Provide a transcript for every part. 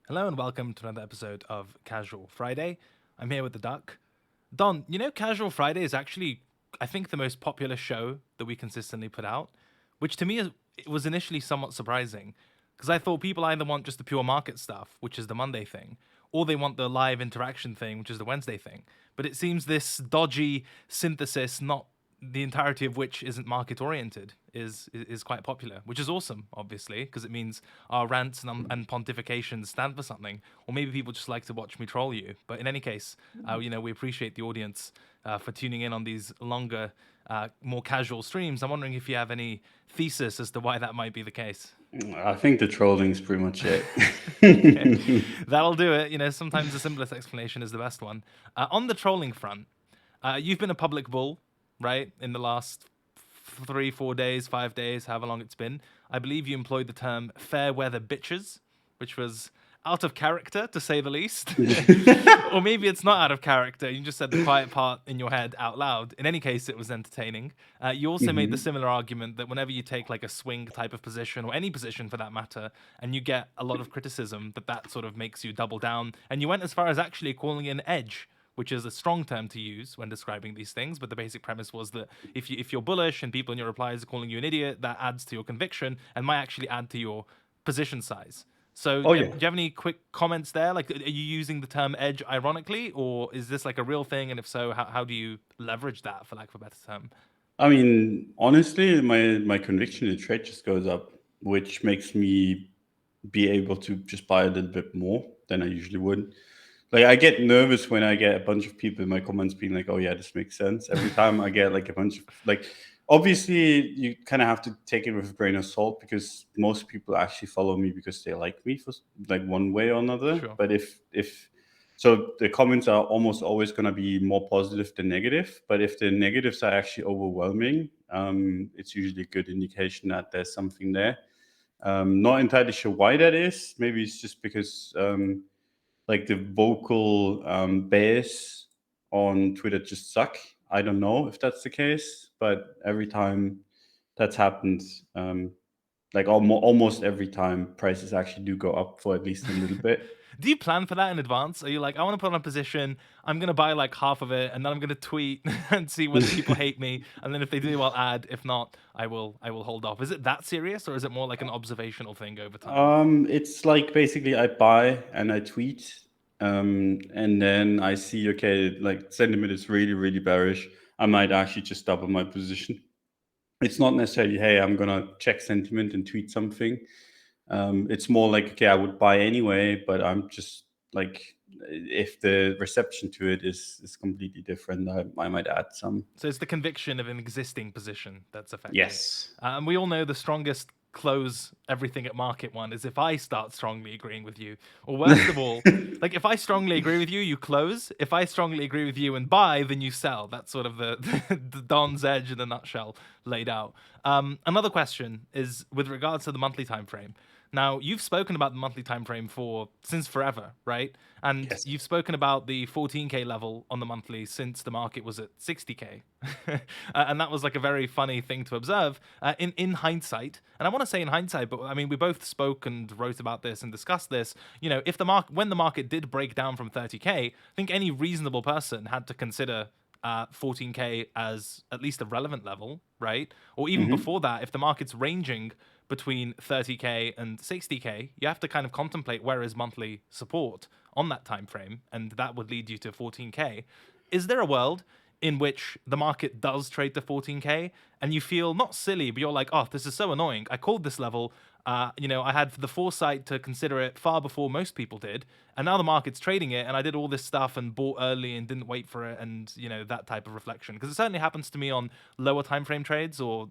Hello and welcome to another episode of Casual Friday. I'm here with the Duck. Don, Casual Friday is actually, I think, the most popular show that we consistently put out, which to me it was initially somewhat surprising because I thought people either want just the pure market stuff, which is the Monday thing, or they want the live interaction thing, which is the Wednesday thing. But it seems this dodgy synthesis, not the entirety of which isn't market oriented, is quite popular, which is awesome, obviously, because it means our rants and pontifications stand for something. Or maybe people just like to watch me troll you. But in any case, we appreciate the audience for tuning in on these longer, more casual streams. I'm wondering if you have any thesis as to why that might be the case. I think the trolling is pretty much it. Okay, that'll do it. Sometimes the simplest explanation is the best one. On the trolling front, you've been a public bull, right? In the last 3, 4 days, 5 days, however long it's been. I believe you employed the term fair weather bitches, which was out of character, to say the least. Or maybe it's not out of character. You just said the quiet part in your head out loud. In any case, it was entertaining. You also made the Mhm. similar argument that whenever you take like a swing type of position, or any position for that matter, and you get a lot of criticism, that sort of makes you double down. And you went as far as actually calling it an edge, which is a strong term to use when describing these things. But the basic premise was that if you're bullish and people in your replies are calling you an idiot, that adds to your conviction and might actually add to your position size. So, Oh do yeah. you have any quick comments there? Like, are you using the term edge ironically, or is this like a real thing? And if so, how do you leverage that, for lack of a better term? I mean, honestly, my conviction in trade just goes up, which makes me be able to just buy a little bit more than I usually would. Like I get nervous when I get a bunch of people in my comments being like, "Oh yeah, this makes sense." Every time I get like a bunch of like, obviously you kind of have to take it with a grain of salt because most people actually follow me because they like me for like one way or another. Sure. But if so, the comments are almost always going to be more positive than negative. But if the negatives are actually overwhelming, it's usually a good indication that there's something there. Not entirely sure why that is. Maybe it's just because like the vocal bears on Twitter just suck. I don't know if that's the case, but every time that's happened, like almost every time, prices actually do go up for at least a little bit. Do you plan for that in advance? Are you like, I want to put on a position, I'm gonna buy like half of it, and then I'm gonna tweet and see whether people hate me, and then if they do, I'll add. If not, I will hold off. Is it that serious, or is it more like an observational thing over time? It's like basically I buy and I tweet, and then I see okay, like sentiment is really really bearish. I might actually just double my position. It's not necessarily hey, I'm gonna check sentiment and tweet something. It's more like okay, I would buy anyway, but I'm just like if the reception to it is completely different, I might add some. So it's the conviction of an existing position that's affecting. Yes. And we all know the strongest close everything at market one is if I start strongly agreeing with you. Or worst of all, like if I strongly agree with you, you close. If I strongly agree with you and buy, then you sell. That's sort of the Don's edge in a nutshell laid out. Another question is with regards to the monthly time frame. Now, you've spoken about the monthly time frame for since forever, right? And Yes. you've spoken about the 14K level on the monthly since the market was at 60K. And that was like a very funny thing to observe in hindsight. And I want to say in hindsight, but I mean, we both spoke and wrote about this and discussed this. If when the market did break down from 30K, I think any reasonable person had to consider 14K as at least a relevant level, right? Or even Hmm. before that, if the market's ranging between 30K and 60K, you have to kind of contemplate where is monthly support on that time frame, and that would lead you to 14K. Is there a world in which the market does trade to 14K and you feel not silly, but you're like, oh, this is so annoying. I called this level. I had the foresight to consider it far before most people did, and now the market's trading it, and I did all this stuff and bought early and didn't wait for it, and that type of reflection. Because it certainly happens to me on lower time frame trades or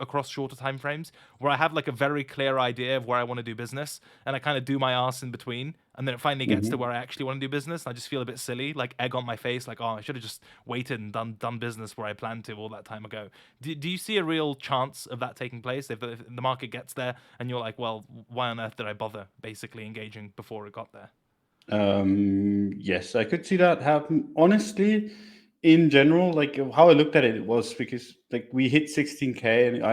across shorter time frames, where I have like a very clear idea of where I want to do business, and I kind of do my ass in between, and then it finally gets to Hmm. where I actually want to do business, and I just feel a bit silly, like egg on my face, like, oh, I should have just waited and done business where I planned to all that time ago. Do you see a real chance of that taking place if the market gets there and you're like, well, why on earth did I bother basically engaging before it got there? Yes, I could see that happen. Honestly, in general, like how I looked at it was because like we hit 16K, and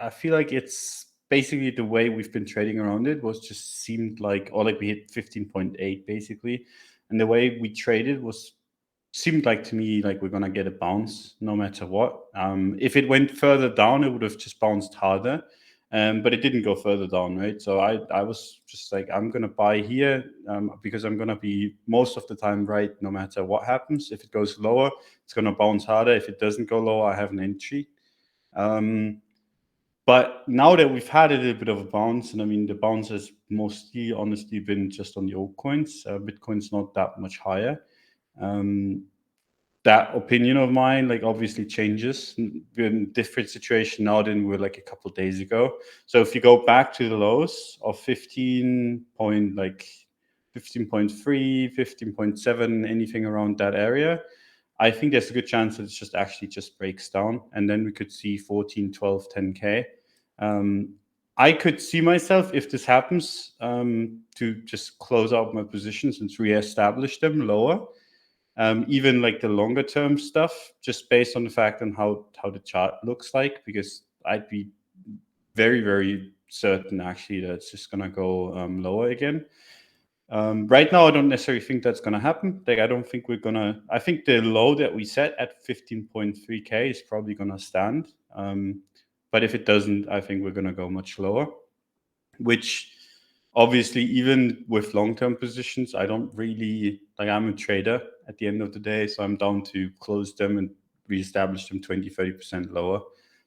I feel like it's basically the way we've been trading around it was just seemed like, or like we hit 15.8 basically, and the way we traded seemed like to me like we're gonna get a bounce no matter what. If it went further down, it would have just bounced harder. But it didn't go further down, right? So I was just like, I'm gonna buy here because I'm gonna be most of the time right no matter what happens. If it goes lower, it's gonna bounce harder. If it doesn't go lower, I have an entry. But now that we've had a little bit of a bounce, and I mean the bounce has mostly honestly been just on the altcoins. Bitcoin's not that much higher. That opinion of mine like obviously changes. We're in a different situation now than we were like a couple of days ago. So if you go back to the lows of 15.3, 15.7, anything around that area, I think there's a good chance that it's just actually just breaks down, and then we could see 14, 12, 10K. I could see myself, if this happens, to just close out my positions and reestablish them lower. Even like the longer term stuff, just based on the fact on how the chart looks like, because I'd be very, very certain actually that it's just gonna go lower again. Right now, I don't necessarily think that's gonna happen. Like, I don't think we're gonna. I think the low that we set at 15.3K is probably gonna stand. But if it doesn't, I think we're gonna go much lower, which obviously, even with long-term positions, I don't really like. I'm a trader at the end of the day, so I'm down to close them and reestablish them 20-30% lower.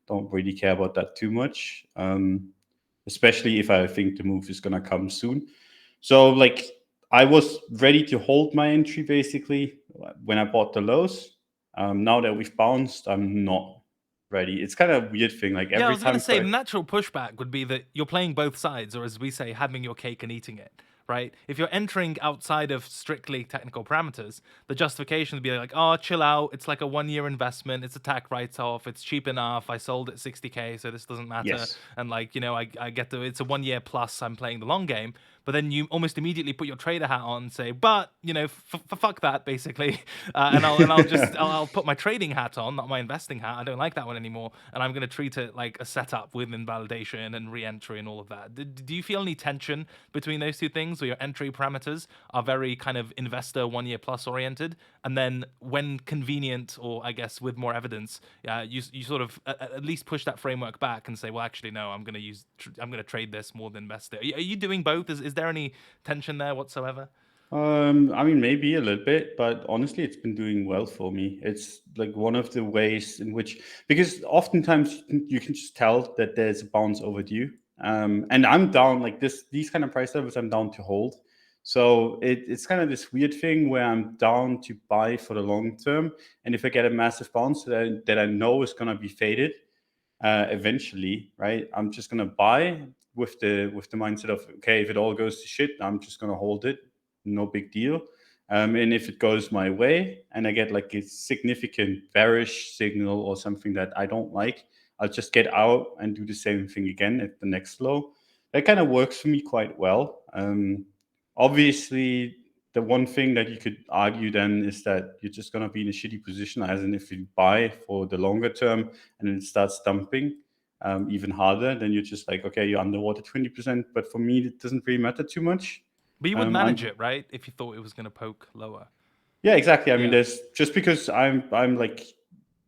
Don't really care about that too much, especially if I think the move is gonna come soon. So like I was ready to hold my entry basically when I bought the lows. Now that we've bounced, I'm not ready. It's kind of a weird thing. Like Yeah, I every was going to time say the natural pushback would be that you're playing both sides, or as we say, having your cake and eating it, right? If you're entering outside of strictly technical parameters, the justification would be like, oh, chill out. It's like a 1-year investment. It's a tax write-off. It's cheap enough. I sold at 60K, so this doesn't matter. yes. And like, I get it's a 1 year plus. I'm playing the long game. But then you almost immediately put your trader hat on and say, but fuck that, basically, I'll put my trading hat on, not my investing hat. I don't like that one anymore, and I'm going to treat it like a setup with invalidation and re-entry and all of that. Do you feel any tension between those two things, where your entry parameters are very kind of investor 1 year plus oriented, and then when convenient, or I guess with more evidence, you sort of at least push that framework back and say, well, actually, no, I'm going to trade this more than invest it. Are you doing both? Is there any tension there whatsoever? I mean, maybe a little bit, but honestly, it's been doing well for me. It's like one of the ways in which, because oftentimes you can just tell that there's a bounce overdue. And I'm down like this, these kind of price levels, I'm down to hold. So it's kind of this weird thing where I'm down to buy for the long term. And if I get a massive bounce that I know is going to be faded eventually, right? I'm just going to buy with the mindset of, okay, if it all goes to shit, I'm just going to hold it, no big deal. And if it goes my way and I get like a significant bearish signal or something that I don't like, I'll just get out and do the same thing again at the next low. That kind of works for me quite well. Obviously, the one thing that you could argue then is that you're just going to be in a shitty position, as in if you buy for the longer term and then it starts dumping even harder, then you're just like, okay, you're underwater 20%. But for me, it doesn't really matter too much. But you would manage I'm it, right? If you thought it was going to poke lower. Yeah, exactly. I mean, Yeah. there's just because I'm like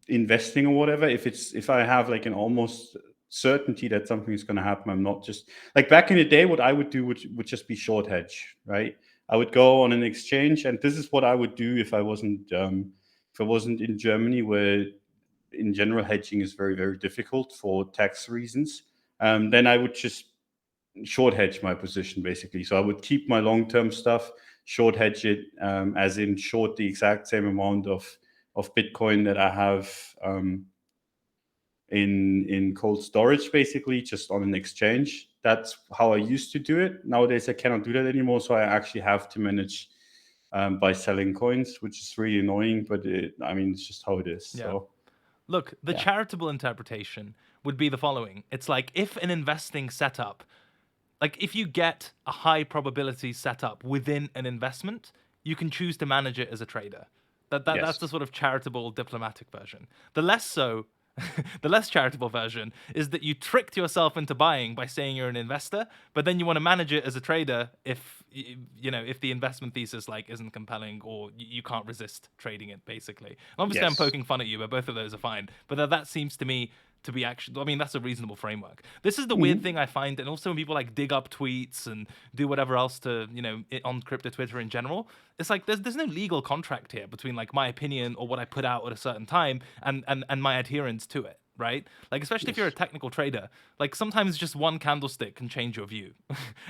investing or whatever. If I have like an almost certainty that something is going to happen, I'm not just like back in the day. What I would do would just be short hedge, right? I would go on an exchange, and this is what I would do if I wasn't in Germany, where in general hedging is very, very difficult for tax reasons. Then I would just short hedge my position basically. So I would keep my long-term stuff, short hedge it, as in short the exact same amount of Bitcoin that I have in cold storage, basically, just on an exchange. That's how I used to do it. Nowadays, I cannot do that anymore. So I actually have to manage by selling coins, which is really annoying. But I mean, it's just how it is. Yeah. So Look, the yeah, charitable interpretation would be the following. It's like if an investing setup, like if you get a high probability setup within an investment, you can choose to manage it as a trader. That's yes, the sort of charitable diplomatic version. The less so, The less charitable version is that you tricked yourself into buying by saying you're an investor, but then you want to manage it as a trader if if the investment thesis like isn't compelling or you can't resist trading it basically. And obviously, I'm Yes. poking fun at you, but both of those are fine. But that seems to me to be actually, I mean, that's a reasonable framework. This is the weird thing I find, and also when people like dig up tweets and do whatever else to, on crypto Twitter in general, it's like there's no legal contract here between like my opinion or what I put out at a certain time and my adherence to it. Right, like especially if you're a Yes. technical trader, like sometimes just one candlestick can change your view,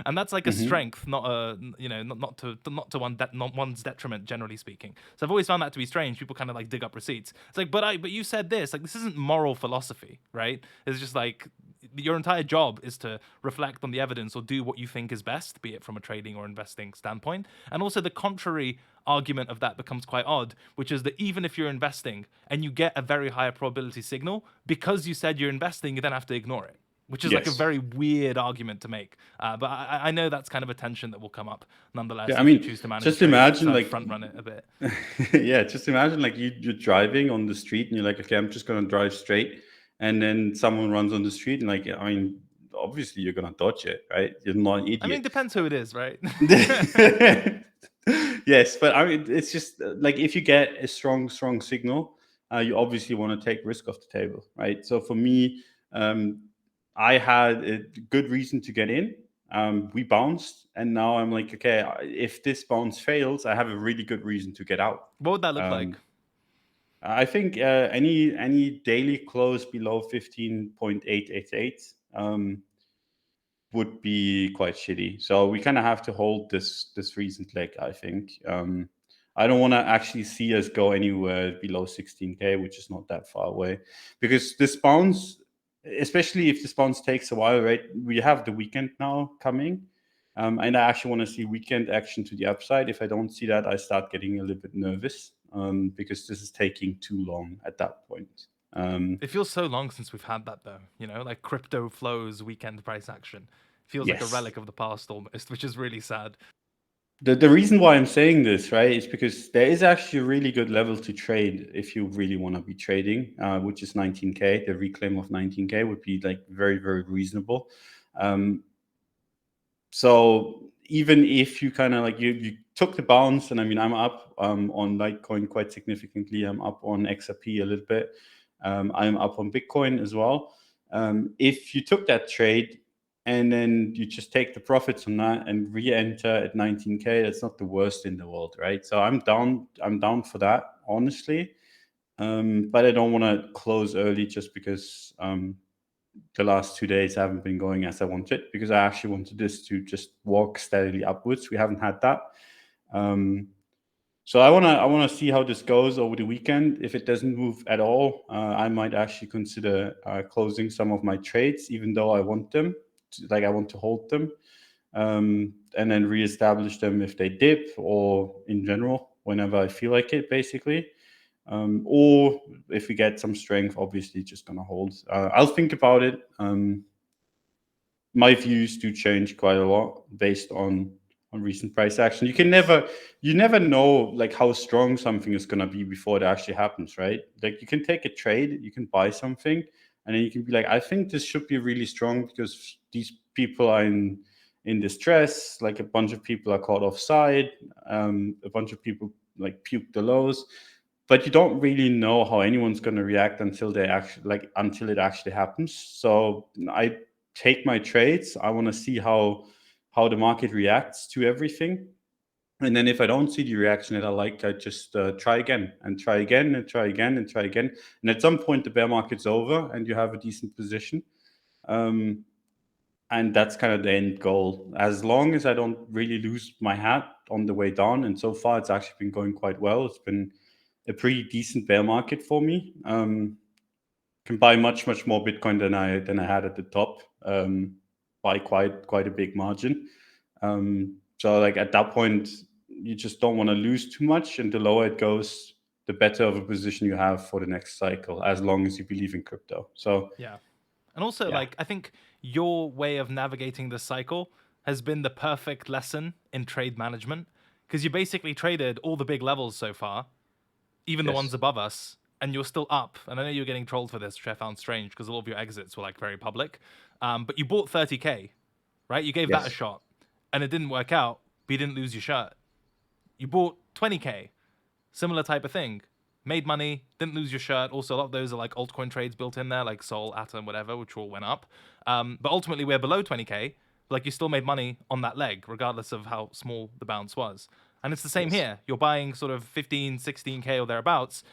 and that's like a Hmm. strength, not a not to one's detriment, generally speaking. So I've always found that to be strange. People kind of like dig up receipts. It's like, but you said this. Like this isn't moral philosophy, right? It's just like your entire job is to reflect on the evidence or do what you think is best, be it from a trading or investing standpoint. And also the contrary argument of that becomes quite odd, which is that even if you're investing and you get a very high probability signal, because you said you're investing, you then have to ignore it, which is like a Yes. very weird argument to make. But I know that's kind of a tension that will come up nonetheless Yeah, I if you mean, choose to manage a just trade imagine to like, front run it a bit. yeah, just imagine like you're driving on the street and you're like, okay, I'm just gonna drive straight, and then someone runs on the street and like, I mean, obviously you're gonna dodge it, right? You're not an I mean, idiot. depends who it is, right? Yes, but I mean, it's just like if you get a strong signal, you obviously want to take risk off the table, right? So for me, um, I had a good reason to get in. We bounced, and now I'm like, okay, if this bounce fails, I have a really good reason to get out. What would that look like? Um, I think any daily close below 15.888 would be quite shitty. So we kind of have to hold this recent leg, I think. I don't want to actually see us go anywhere below 16K, which is not that far away, because this bounce, especially if this bounce takes a while, right? We have the weekend now coming. And I actually want to see weekend action to the upside. If I don't see that, I start getting a little bit nervous, because this is taking too long at that point. It feels so long since we've had that, though. Like crypto flows weekend price action. Feels like a Yes. relic of the past almost, which is really sad. The reason why I'm saying this, right, is because there is actually a really good level to trade if you really want to be trading, which is 19K. The reclaim of 19K would be like very reasonable. Um, so even if you kind of like you took the bounce, and I mean I'm up on Litecoin quite significantly. I'm up on XRP a little bit. I'm up on Bitcoin as well. If you took that trade and then you just take the profits on that and re-enter at 19K, that's not the worst in the world, right? So I'm down. I'm down for that, honestly. But I don't want to close early just because the last 2 days haven't been going as I wanted, because I actually wanted this to just walk steadily upwards. We haven't had that. So I wanna see how this goes over the weekend. If it doesn't move at all, I might actually consider closing some of my trades, even though I want them, like I want to hold them, and then reestablish them if they dip, or in general whenever I feel like it, basically. Or if we get some strength, obviously just gonna hold. I'll think about it. My views do change quite a lot based on recent price action. You never know like how strong something is gonna be before it actually happens, right? Like you can take a trade, you can buy something, and then you can be like, I think this should be really strong because these people are in distress. Like a bunch of people are caught offside. A bunch of people like puke the lows, but you don't really know how anyone's going to react until until it actually happens. So I take my trades. I want to see how the market reacts to everything, and then if I don't see the reaction that I like, I just try again and try again and try again and try again. And at some point, the bear market's over and you have a decent position. And that's kind of the end goal. As long as I don't really lose my hat on the way down, and so far it's actually been going quite well. It's been a pretty decent bear market for me. Can buy much more Bitcoin than I had at the top, by quite a big margin. So like at that point, you just don't want to lose too much, and the lower it goes, the better of a position you have for the next cycle, as long as you believe in crypto. So Yeah. And also, yeah, like, I think your way of navigating this cycle has been the perfect lesson in trade management because you basically traded all the big levels so far, even the ones yes, above us, and you're still up, and I know you're getting trolled for this, which I found strange because a lot of your exits were like very public, but you bought 30K, right? You gave that a Yes. shot, and it didn't work out, but you didn't lose your shirt. You bought 20K, similar type of thing. Made money, didn't lose your shirt. Also, a lot of those are like altcoin trades built in there, like Sol, Atom, whatever, which all went up. But ultimately, we're below 20K. Like, you still made money on that leg, regardless of how small the bounce was. And it's the same Yes. here. You're buying sort of 15, 16K or thereabouts.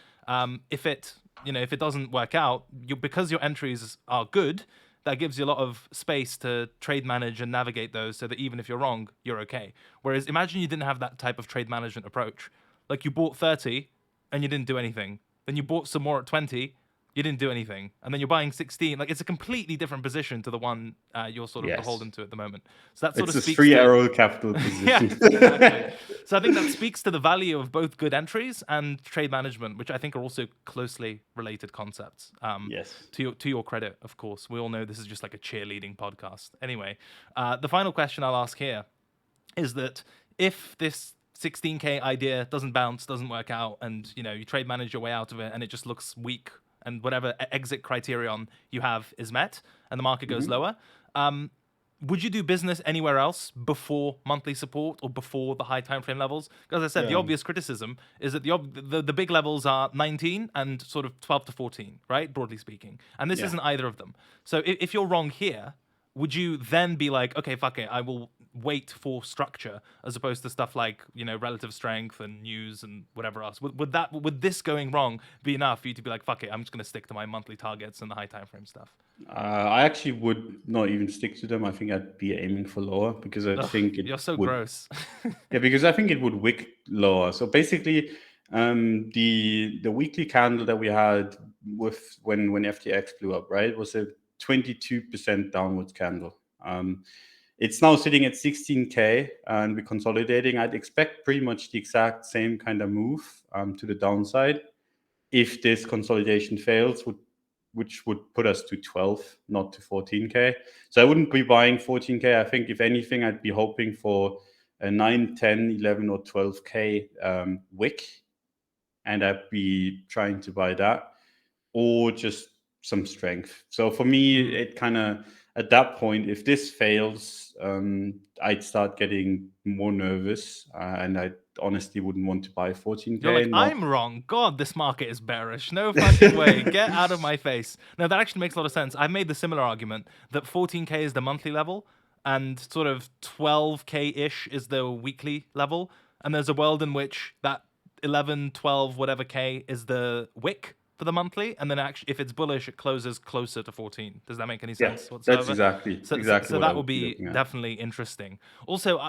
If it, if it doesn't work out, because your entries are good, that gives you a lot of space to trade manage and navigate those so that even if you're wrong, you're okay. Whereas imagine you didn't have that type of trade management approach. Like, you bought 30 and you didn't do anything. Then you bought some more at 20, you didn't do anything. And then you're buying 16. Like, it's a completely different position to the one you're sort of Yes. beholden to at the moment. So that sort It's of a speaks 3 to... arrow capital Yeah, position. exactly. So I think that speaks to the value of both good entries and trade management, which I think are also closely related concepts. Yes. To your credit, of course. We all know this is just like a cheerleading podcast. Anyway, the final question I'll ask here is that if this 16K idea doesn't bounce, doesn't work out, and you trade manage your way out of it, and it just looks weak, and whatever exit criterion you have is met, and the market goes lower, would you do business anywhere else before monthly support or before the high time frame levels? Because as I said, the Yeah. obvious criticism is that the big levels are 19 and sort of 12 to 14, right? Broadly speaking. And this Yeah. isn't either of them. So if you're wrong here, would you then be like, okay, fuck it, I will wait for structure as opposed to stuff like relative strength and news and whatever else? Would this going wrong be enough for you to be like, fuck it, I'm just going to stick to my monthly targets and the high time frame stuff? I actually would not even stick to them. I think I'd be aiming for lower because I think it You're so would. gross. Yeah, because I think it would wick lower. So basically, the weekly candle that we had with when FTX blew up, right, was a 22% downwards candle. It's now sitting at 16K and we're consolidating. I'd expect pretty much the exact same kind of move to the downside if this consolidation fails, which would put us to 12, not to 14K. So I wouldn't be buying 14K. I think if anything, I'd be hoping for a 9, 10, 11, or 12K wick, and I'd be trying to buy that, or just some strength. So for me, it kind of, at that point, if this fails, I'd start getting more nervous, and I honestly wouldn't want to buy 14K. You're like, I'm wrong. God, this market is bearish. No fucking way. Get out of my face. No, that actually makes a lot of sense. I've made the similar argument that 14K is the monthly level and sort of 12K-ish is the weekly level. And there's a world in which that 11, 12, whatever K is the wick for the monthly. And then actually, if it's bullish, it closes closer to 14. Does that make any sense whatsoever? That's exactly So what I that will would be be looking at. definitely interesting. Also,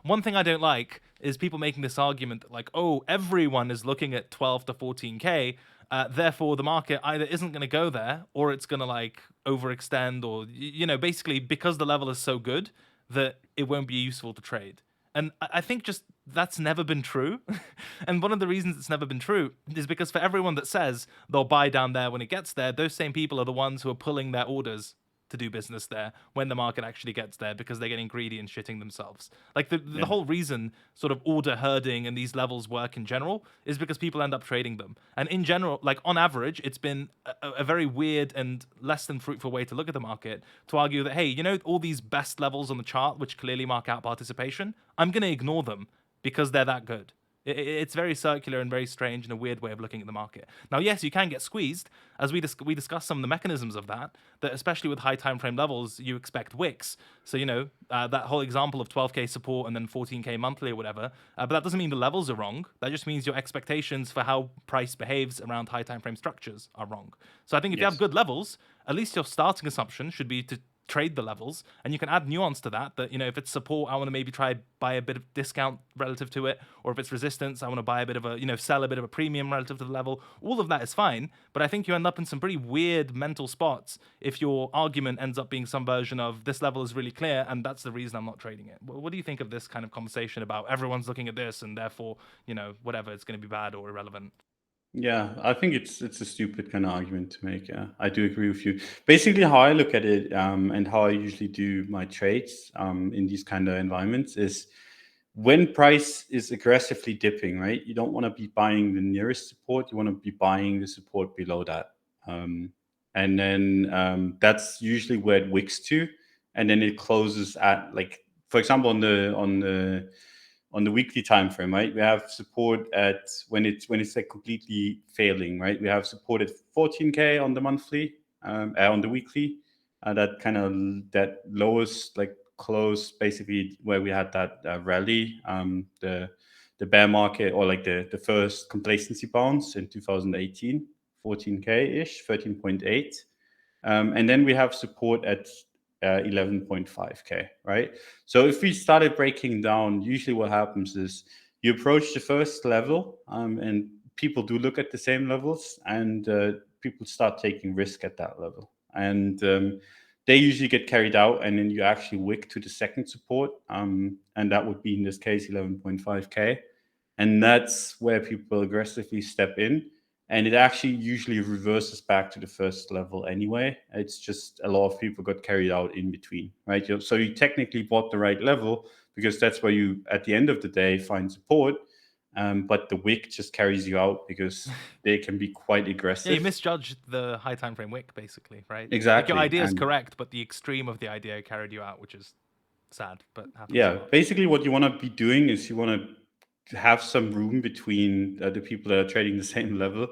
one thing I don't like is people making this argument that, like, oh, everyone is looking at 12 to 14K, therefore the market either isn't going to go there or it's going to like overextend, or basically because the level is so good that it won't be useful to trade. And I think just that's never been true. And one of the reasons it's never been true is because for everyone that says they'll buy down there when it gets there, those same people are the ones who are pulling their orders to do business there when the market actually gets there because they're getting greedy and shitting themselves. Like the whole reason sort of order herding and these levels work in general is because people end up trading them. And in general, like on average, it's been a very weird and less than fruitful way to look at the market to argue that, hey, all these best levels on the chart, which clearly mark out participation, I'm going to ignore them because they're that good. It's very circular and very strange and a weird way of looking at the market. Now, yes, you can get squeezed, as we discussed some of the mechanisms of that especially with high time frame levels, you expect wicks. So, that whole example of 12K support and then 14K monthly or whatever, but that doesn't mean the levels are wrong. That just means your expectations for how price behaves around high time frame structures are wrong. So I think if you have good levels, at least your starting assumption should be to trade the levels, and you can add nuance to that if it's support, I want to maybe try buy a bit of discount relative to it, or if it's resistance, I want to buy a bit of a sell a bit of a premium relative to the level. All of that is fine, but I think you end up in some pretty weird mental spots if your argument ends up being some version of this level is really clear and that's the reason I'm not trading it. What do you think of this kind of conversation about everyone's looking at this and therefore whatever, it's going to be bad or irrelevant? Yeah, I think it's a stupid kind of argument to make. Yeah, I do agree with you. Basically, how I look at it and how I usually do my trades in these kind of environments is when price is aggressively dipping, right, you don't want to be buying the nearest support. You want to be buying the support below that. And then that's usually where it wicks to. And then it closes at, like, for example, on the weekly time frame, right? We have support at when it's like completely failing, right? We have support at 14K on the monthly, on the weekly. That kind of that lowest like close basically where we had that rally, the bear market, or like the first complacency bounce in 2018, 14K ish, 13.8. And then we have support at 11.5K, right? So if we started breaking down, usually what happens is you approach the first level, and people do look at the same levels, and people start taking risk at that level. And they usually get carried out, and then you actually wick to the second support, and that would be in this case 11.5K. And that's where people aggressively step in, and it actually usually reverses back to the first level anyway. It's just a lot of people got carried out in between, right? So you technically bought the right level because that's where you, at the end of the day, find support. But the wick just carries you out because they can be quite aggressive. Yeah, you misjudged the high time frame wick, basically, right? Like your Exactly. idea is And correct, but the extreme of the idea carried you out, which is sad, but happens a yeah, lot. basically what you want to be doing is you want to have some room between the people that are trading the same level,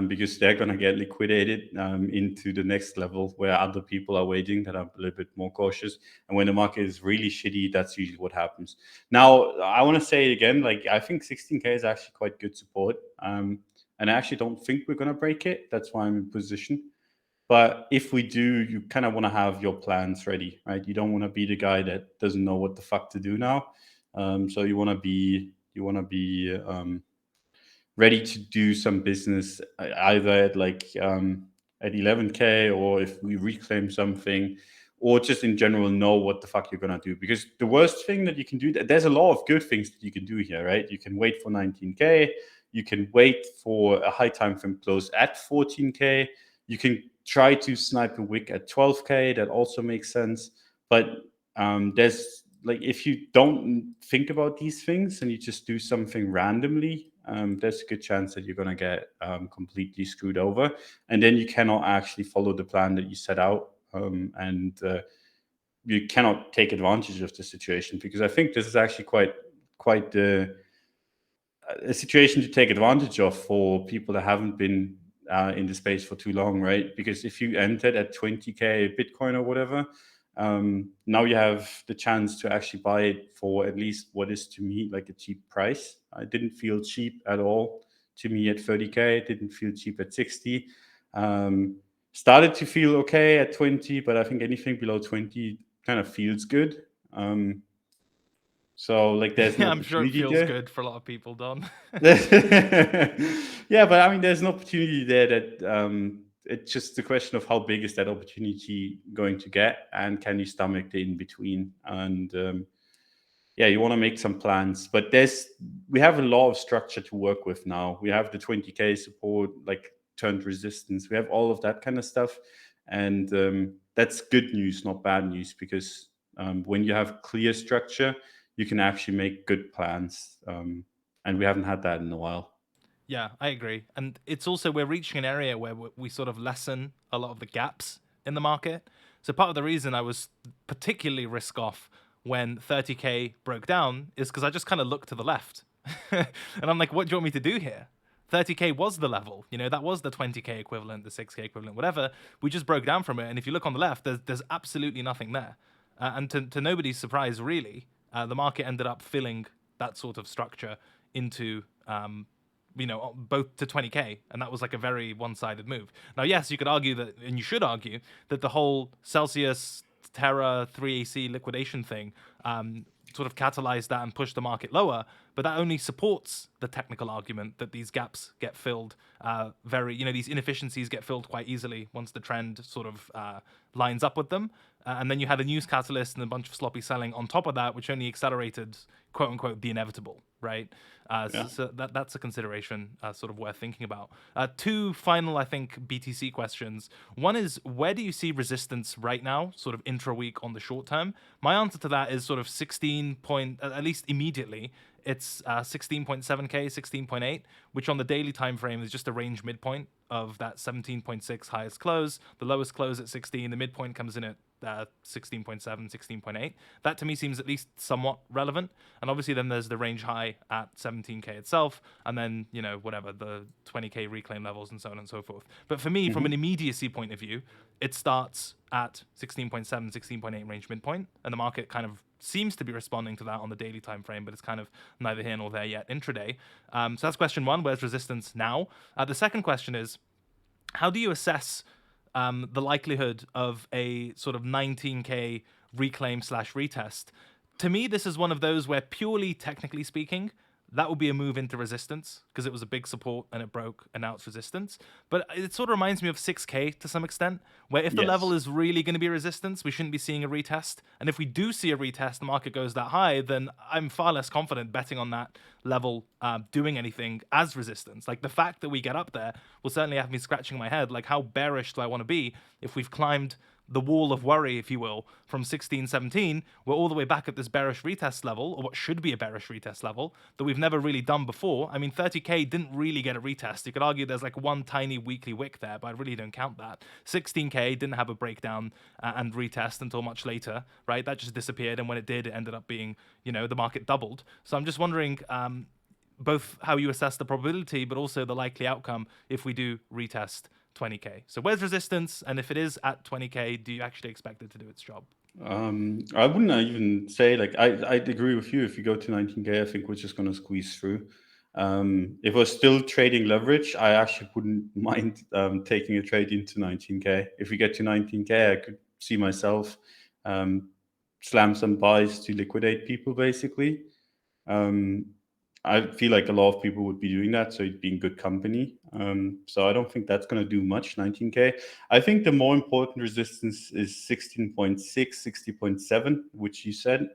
because they're going to get liquidated into the next level where other people are waiting that are a little bit more cautious. And when the market is really shitty, that's usually what happens. Now, I want to say again, like, I think 16K is actually quite good support. And I actually don't think we're going to break it. That's why I'm in position. But if we do, you kind of want to have your plans ready, right? You don't want to be the guy that doesn't know what the fuck to do now. So you want to be ready to do some business, either at 11K, or if we reclaim something, or just in general know what the fuck you're gonna do. Because the worst thing that you can do, there's a lot of good things that you can do here, right? You can wait for 19K. You can wait for a high time frame close at 14K. You can try to snipe a wick at 12K. That also makes sense. But there's, like, if you don't think about these things and you just do something randomly, there's a good chance that you're going to get completely screwed over, and then you cannot actually follow the plan that you set out, and you cannot take advantage of the situation, because I think this is actually quite a situation to take advantage of for people that haven't been in the space for too long, right? Because if you entered at 20K Bitcoin or whatever, now you have the chance to actually buy it for at least what is to me like a cheap price. It didn't feel cheap at all to me at 30K. It didn't feel cheap at 60. Started to feel okay at 20, but I think anything below 20 kind of feels good. So like there's an Yeah, I'm sure it opportunity feels there. good for a lot of people, Don. Yeah, but I mean, there's an opportunity there that it's just the question of how big is that opportunity going to get, and can you stomach the in between? And yeah, you want to make some plans, but we have a lot of structure to work with now. We have the 20K support, like turned resistance. We have all of that kind of stuff, and that's good news, not bad news, because when you have clear structure, you can actually make good plans. And we haven't had that in a while. Yeah, I agree. And it's also, we're reaching an area where we sort of lessen a lot of the gaps in the market. So part of the reason I was particularly risk off when 30K broke down is because I just kind of looked to the left. And I'm like, what do you want me to do here? 30K was the level, that was the 20K equivalent, the 6K equivalent, whatever. We just broke down from it. And if you look on the left, there's absolutely nothing there. And to nobody's surprise, really, the market ended up filling that sort of structure into both to 20K, and that was like a very one-sided move. Now, yes, you could argue that, and you should argue that the whole Celsius Terra 3AC liquidation thing sort of catalyzed that and pushed the market lower, but that only supports the technical argument that these gaps get filled these inefficiencies get filled quite easily once the trend sort of lines up with them. and then you had a news catalyst and a bunch of sloppy selling on top of that, which only accelerated, quote unquote, the inevitable, right? So that's a consideration sort of worth thinking about. Two final, I think, BTC questions. One is, where do you see resistance right now, sort of intra-week on the short term? My answer to that is sort of 16 point, at least immediately, it's 16.7k, 16.8, which on the daily time frame is just a range midpoint of that 17.6 highest close. The lowest close at 16, the midpoint comes in at 16.7, 16.8. That to me seems at least somewhat relevant. And obviously then there's the range high at 17k itself, and then, you know, whatever, the 20k reclaim levels and so on and so forth. But for me, from an immediacy point of view, it starts at 16.7, 16.8 range midpoint, and the market kind of seems to be responding to that on the daily time frame, but it's kind of neither here nor there yet intraday. So that's question one. Where's resistance now? The second question is, how do you assess the likelihood of a sort of 19k reclaim slash retest? To me, this is one of those where, purely technically speaking, that would be a move into resistance because it was a big support and it broke, announced resistance. But it sort of reminds me of 6k to some extent, where if the level is really going to be resistance, we shouldn't be seeing a retest. And if we do see a retest, the market goes that high, then I'm far less confident betting on that level doing anything as resistance. Like, the fact that we get up there will certainly have me scratching my head. Like, how bearish do I want to be if we've climbed the wall of worry, if you will, from 16, 17, we're all the way back at this bearish retest level, or what should be a bearish retest level, that we've never really done before. I mean, 30k didn't really get a retest. You could argue there's like one tiny weekly wick there, but I really don't count that. 16k didn't have a breakdown and retest until much later, right? That just disappeared, and when it did, it ended up being, you know, the market doubled. So I'm just wondering, both how you assess the probability, but also the likely outcome if we do retest 20k. So where's resistance, and if it is at 20k, do you actually expect it to do its job? I wouldn't even say, like, I'd agree with you. If you go to 19k, I think we're just going to squeeze through. If we're still trading leverage, I actually wouldn't mind taking a trade into 19k. If we get to 19k, I could see myself slam some buys to liquidate people, basically. I feel like a lot of people would be doing that, so it'd be in good company. So I don't think that's going to do much, 19k. I think the more important resistance is 16.6, 60.7, which you said.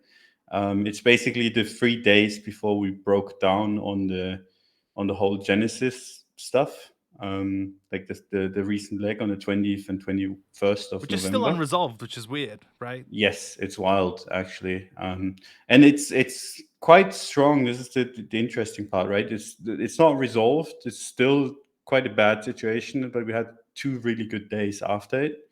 It's basically the 3 days before we broke down on the whole Genesis stuff. Like the recent leg on the 20th and 21st of Which November. is still unresolved, which is weird, right? Yes, it's wild, actually. And it's quite strong. This is the interesting part, right? It's not resolved. It's still quite a bad situation, but we had 2 really good days after it.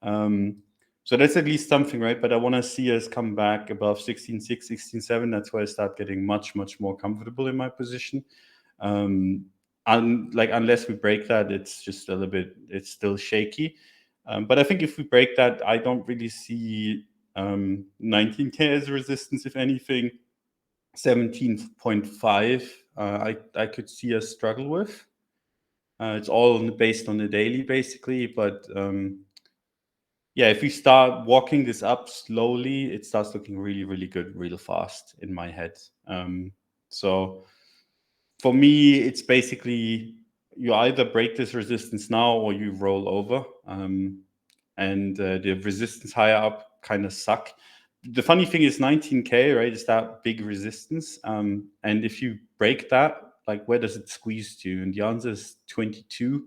So that's at least something, right? But I want to see us come back above 16.6, 16.7. That's where I start getting much, much more comfortable in my position. And like, unless we break that, it's just a little bit, it's still shaky. But I think if we break that, I don't really see 19k as a resistance. If anything, 17.5 I could see us struggle with. It's all based on the daily, basically. But yeah, if we start walking this up slowly, it starts looking really, really good, real fast in my head. So for me, it's basically, you either break this resistance now or you roll over. And the resistance higher up kind of suck. The funny thing is 19k, right, is that big resistance. And if you break that, like, where does it squeeze to? And the answer is 22,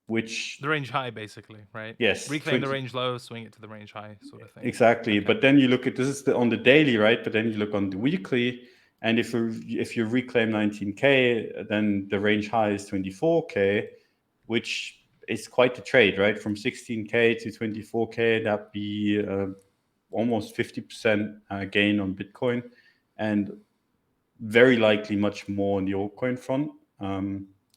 which... The range high, basically, right? Yes. Reclaim the range low, swing it to the range high, sort of thing. Exactly. Okay. But then you look at, this is on the daily, right? But then you look on the weekly, and if you reclaim 19k, then the range high is 24k, which is quite a trade, right? From 16k to 24k, that'd be almost 50% gain on Bitcoin, and very likely much more on the altcoin front.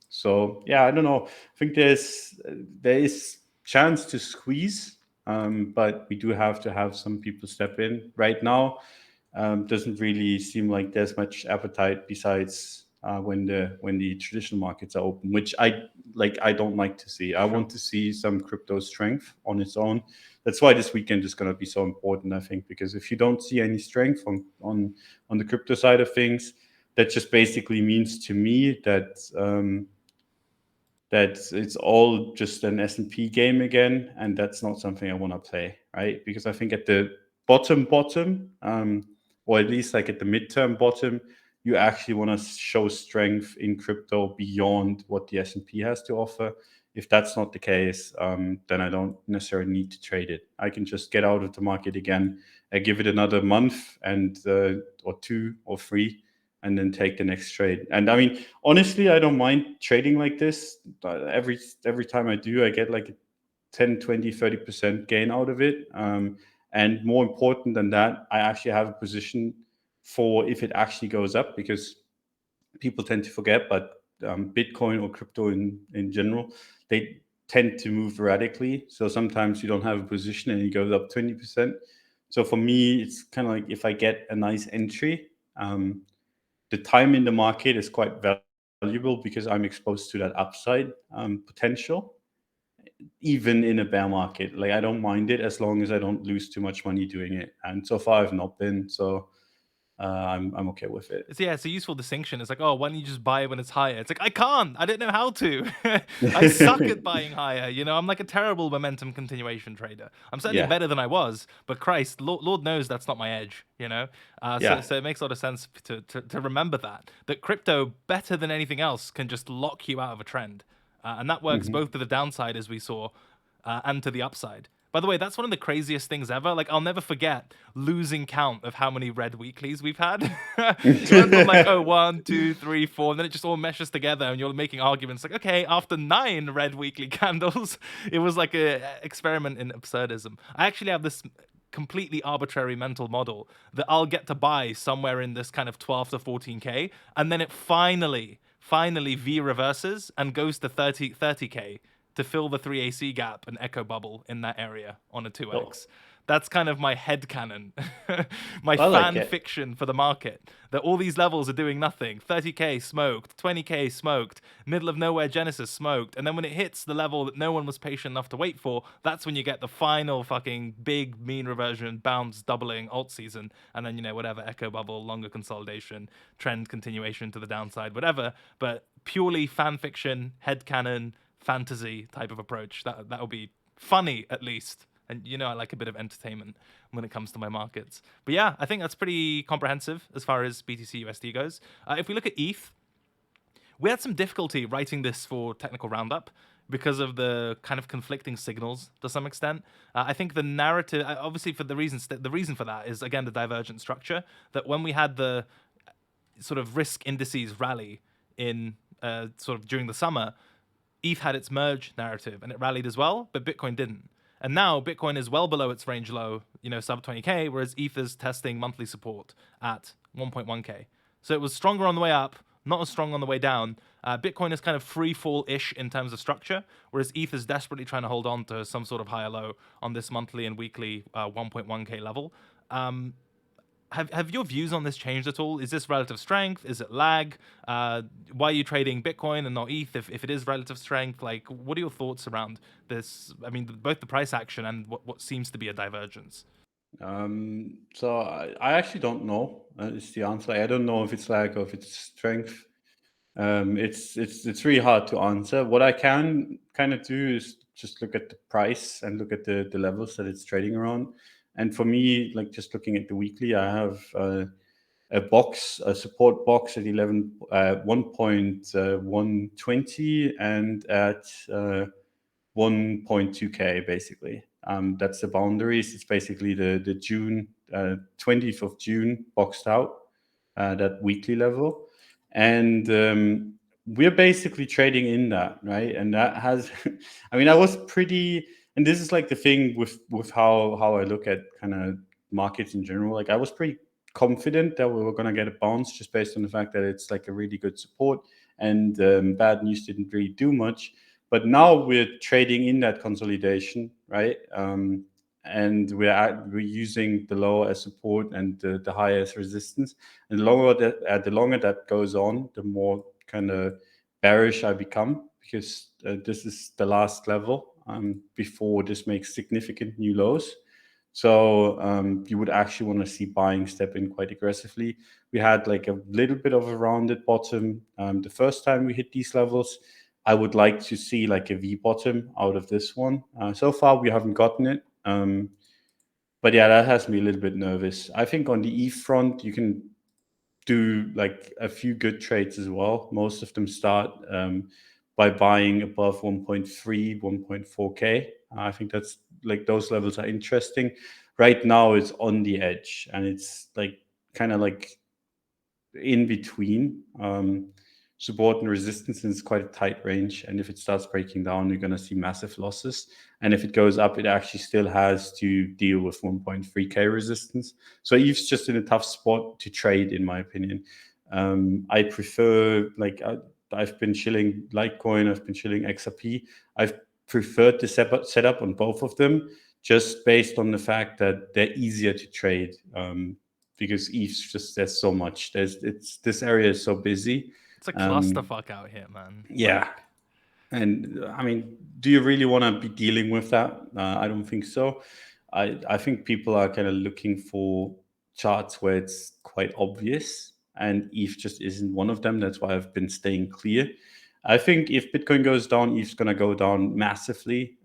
So yeah, I don't know. I think there is chance to squeeze, but we do have to have some people step in. Right now, doesn't really seem like there's much appetite besides when the traditional markets are open, which I don't like to see. I want to see some crypto strength on its own. That's why this weekend is going to be so important, I think, because if you don't see any strength on the crypto side of things, that just basically means to me that that it's all just an S&P game again, and that's not something I want to play. right? Because I think at the bottom, or at least like at the midterm bottom, you actually want to show strength in crypto beyond what the S&P has to offer. If that's not the case, then I don't necessarily need to trade it. I can just get out of the market again, give it another month and or 2 or 3, and then take the next trade. And I mean, honestly, I don't mind trading like this. Every time I do, I get like a 10, 20, 30% gain out of it. And more important than that, I actually have a position for if it actually goes up, because people tend to forget, but Bitcoin or crypto in general, they tend to move radically. So sometimes you don't have a position and it goes up 20%. So for me, it's kind of like if I get a nice entry, the time in the market is quite valuable because I'm exposed to that upside potential, even in a bear market. Like I don't mind it as long as I don't lose too much money doing it. And so far I've not been. So I'm okay with it. It's a useful distinction. It's like, oh, why don't you just buy it when it's higher? It's like, I can't. I don't know how to. I suck at buying higher. I'm like a terrible momentum continuation trader. I'm certainly Yeah. better than I was, but Christ, Lord knows that's not my edge. Yeah. So it makes a lot of sense to remember that crypto, better than anything else, can just lock you out of a trend, and that works both to the downside, as we saw, and to the upside. By the way, that's one of the craziest things ever. Like, I'll never forget losing count of how many red weeklies we've had. It went from like, oh, 1, 2, 3, 4, and then it just all meshes together, and you're making arguments like, okay, after 9 red weekly candles, it was like a experiment in absurdism. I actually have this completely arbitrary mental model that I'll get to buy somewhere in this kind of 12 to 14K, and then it finally V reverses and goes to 30K to fill the 3AC gap and echo bubble in that area on a 2x. That's kind of my headcanon, my fan fiction for the market, that all these levels are doing nothing. 30K smoked, 20K smoked, middle of nowhere Genesis smoked, and then when it hits the level that no one was patient enough to wait for, that's when you get the final fucking big mean reversion, bounce, doubling, alt season, and then, whatever, echo bubble, longer consolidation, trend continuation to the downside, whatever. But purely fan fiction, headcanon, fantasy type of approach. That will be funny, at least. And I like a bit of entertainment when it comes to my markets. But yeah, I think that's pretty comprehensive as far as BTC USD goes. If we look at ETH, we had some difficulty writing this for Technical Roundup because of the kind of conflicting signals to some extent. I think the narrative, obviously, for the reason for that is, again, the divergent structure. That when we had the sort of risk indices rally in sort of during the summer, ETH had its merge narrative and it rallied as well, but Bitcoin didn't. And now Bitcoin is well below its range low, sub 20K, whereas ETH is testing monthly support at 1.1K. So it was stronger on the way up, not as strong on the way down. Bitcoin is kind of free fall-ish in terms of structure, whereas ETH is desperately trying to hold on to some sort of higher low on this monthly and weekly 1.1K level. Have your views on this changed at all? Is this relative strength? Is it lag? Why are you trading Bitcoin and not ETH if it is relative strength? Like, what are your thoughts around this? I mean, both the price action and what seems to be a divergence. So I actually don't know. Is the answer. I don't know if it's lag or if it's strength. It's really hard to answer. What I can kind of do is just look at the price and look at the levels that it's trading around. And for me, like just looking at the weekly, I have a support box at 1.120 and at 1.2K basically. That's the boundaries. It's basically the June 20th of June boxed out, that weekly level. And we're basically trading in that, right? And that has, I mean, I was pretty, and this is like the thing with how I look at kind of markets in general. Like I was pretty confident that we were going to get a bounce just based on the fact that it's like a really good support, and bad news didn't really do much. But now we're trading in that consolidation, right? And we're using the low as support and the high as resistance. And the longer that goes on, the more kind of bearish I become, because this is the last level before this makes significant new lows. So you would actually want to see buying step in quite aggressively. We had like a little bit of a rounded bottom the first time we hit these levels. I would like to see like a V bottom out of this one. So far, we haven't gotten it. But yeah, that has me a little bit nervous. I think on the ETH front, you can do like a few good trades as well. Most of them start by buying above 1.3, 1.4K. I think that's like those levels are interesting. Right now, it's on the edge and it's like kind of like in between support and resistance, and it's quite a tight range. And if it starts breaking down, you're going to see massive losses. And if it goes up, it actually still has to deal with 1.3K resistance. So ETH's just in a tough spot to trade, in my opinion. I prefer, like, I've been chilling Litecoin, I've been chilling XRP. I've preferred the setup on both of them, just based on the fact that they're easier to trade. Because ETH just there's so much. This area is so busy. It's a clusterfuck out here, man. Yeah, Like, and I mean, do you really want to be dealing with that? I don't think so. I think people are kind of looking for charts where it's quite obvious, and ETH just isn't one of them. That's why I've been staying clear. I think if Bitcoin goes down, ETH's gonna go down massively.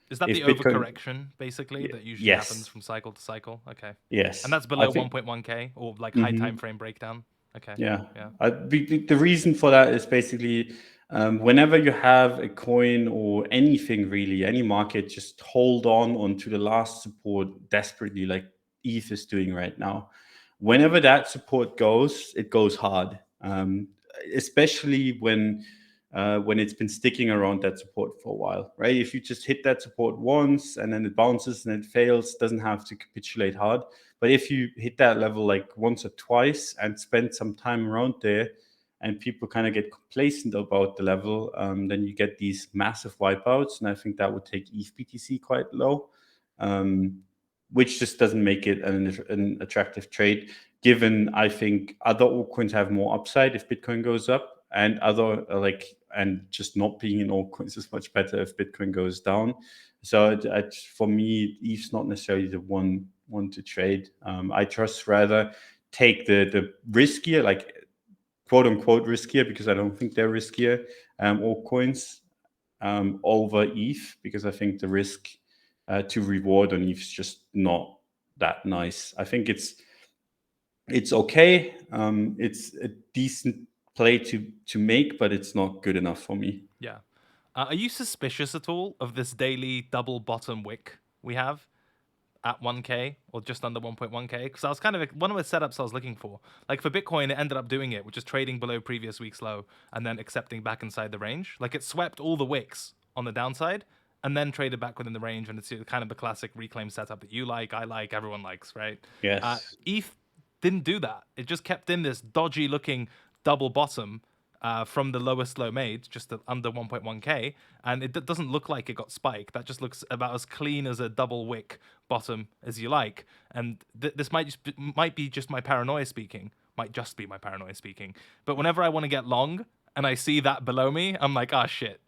is that the If Bitcoin, overcorrection basically that usually happens yes, from cycle to cycle? Okay. And yes, that's I below think. 1.1K or like high time Mhm. frame breakdown? Okay. Yeah, Yeah. the reason for that is basically whenever you have a coin or anything really, any market, just hold on onto the last support desperately, like ETH is doing right now. Whenever that support goes, it goes hard, especially when it's been sticking around that support for a while, right? If you just hit that support once and then it bounces and it fails, doesn't have to capitulate hard. But if you hit that level like once or twice and spend some time around there, and people kind of get complacent about the level, then you get these massive wipeouts. And I think that would take ETH BTC quite low, which just doesn't make it an attractive trade. Given I think other altcoins have more upside if Bitcoin goes up, and other and just not being in altcoins is much better if Bitcoin goes down. So for me, ETH's not necessarily the one to trade. I just rather take the riskier, like quote unquote riskier, because I don't think they're riskier, altcoins over ETH, because I think the risk to reward on ETH is just not that nice. I think it's okay. It's a decent play to make, but it's not good enough for me. Yeah. Are you suspicious at all of this daily double bottom wick we have at 1K or just under 1.1K? Because I was kind of one of the setups I was looking for. Like for Bitcoin, it ended up doing it, which is trading below previous week's low and then accepting back inside the range. Like it swept all the wicks on the downside and then traded back within the range. And it's kind of the classic reclaim setup that you like, I like, everyone likes, right? Yes. ETH didn't do that. It just kept in this dodgy looking double bottom from the lowest low made, just under 1.1K, and it doesn't look like it got spiked. That just looks about as clean as a double wick bottom as you like. And this might be just my paranoia speaking. Might just be my paranoia speaking. But whenever I want to get long and I see that below me, I'm like, ah, shit.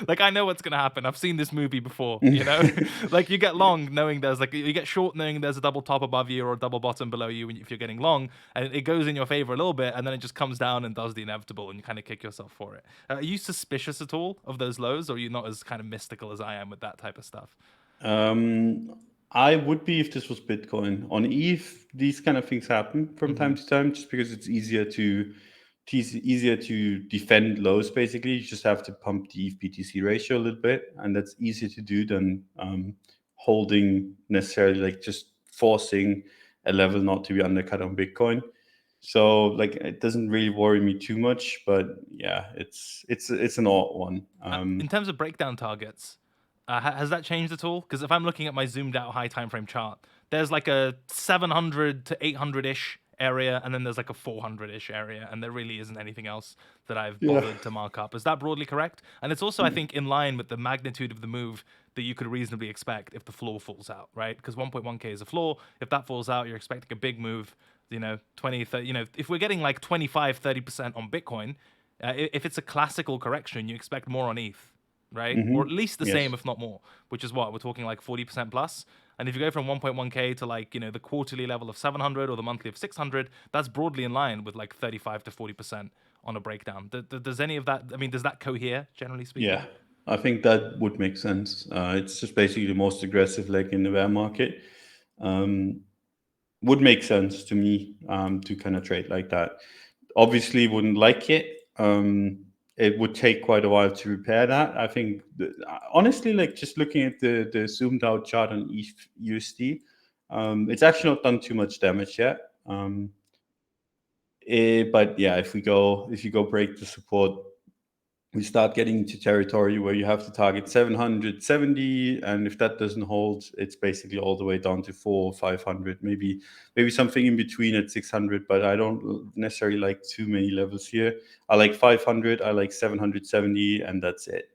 Like, I know what's going to happen. I've seen this movie before, you know? Like, you get long knowing there's, like, you get short knowing there's a double top above you or a double bottom below you if you're getting long, and it goes in your favor a little bit, and then it just comes down and does the inevitable, and you kind of kick yourself for it. Are you suspicious at all of those lows, or are you not as kind of mystical as I am with that type of stuff? I would be if this was Bitcoin. On ETH, these kind of things happen from time to time, just because it's easier to defend lows. Basically, you just have to pump the ETH BTC ratio a little bit, and that's easier to do than holding necessarily, like just forcing a level not to be undercut on Bitcoin. So like it doesn't really worry me too much, but yeah, it's an odd one. In terms of breakdown targets, has that changed at all? Because if I'm looking at my zoomed out high time frame chart, there's like a 700 to 800 ish area, and then there's like a 400 ish area, and there really isn't anything else that I've Yeah. bothered to mark up. Is that broadly correct? And it's also, I think, in line with the magnitude of the move that you could reasonably expect if the floor falls out, right? Because 1.1K is a floor. If that falls out, you're expecting a big move. 20, 30, if we're getting like 25, 30% on Bitcoin, if it's a classical correction, you expect more on ETH, right? Or at least the same, Yes. if not more, which is what we're talking like 40% plus. And if you go from 1.1K to like, the quarterly level of 700 or the monthly of 600, that's broadly in line with like 35 to 40% on a breakdown. Does any of that, I mean, does that cohere, generally speaking? Yeah, I think that would make sense. It's just basically the most aggressive leg in the bear market. would make sense to me to kind of trade like that. Obviously, wouldn't like it. It would take quite a while to repair that. I think, honestly, like just looking at the zoomed out chart on USD, it's actually not done too much damage yet. But yeah, if you go break the support, we start getting into territory where you have to target 770, and if that doesn't hold, it's basically all the way down to 400 or 500, maybe something in between at 600. But I don't necessarily like too many levels here. I like 500, I like 770, and that's it.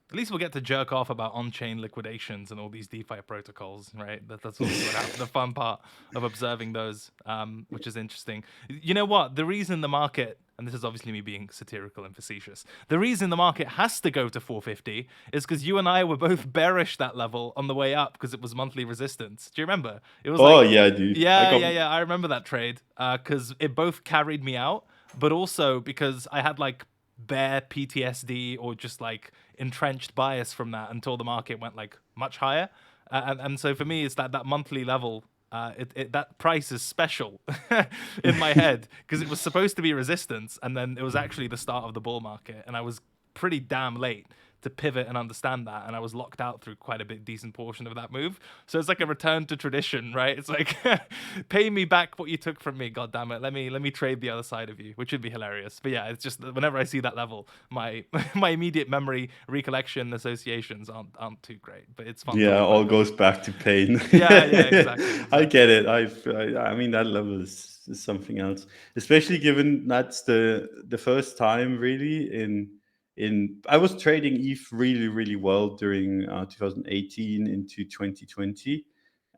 At least we'll get to jerk off about on-chain liquidations and all these DeFi protocols, right? That's also the fun part of observing those, which is interesting. You know what? The reason the market, and this is obviously me being satirical and facetious, the reason the market has to go to 450 is because you and I were both bearish that level on the way up because it was monthly resistance. Do you remember? It was Yeah, I do. yeah. I remember that trade because it both carried me out, but also because I had like bare PTSD or just like entrenched bias from that until the market went like much higher. And so for me, it's that monthly level. That price is special in my head because it was supposed to be resistance, and then it was actually the start of the bull market, and I was pretty damn late to pivot and understand that, and I was locked out through quite a decent portion of that move. So it's like a return to tradition, right? It's like pay me back what you took from me, god damn it. Let me trade the other side of you, which would be hilarious. But yeah, it's just whenever I see that level, my my immediate memory recollection associations aren't too great, but it's fun. Yeah, all goes back to pain. Yeah, exactly. I get it. I mean, that level is something else, especially given that's the first time really in I was trading ETH really well during 2018 into 2020,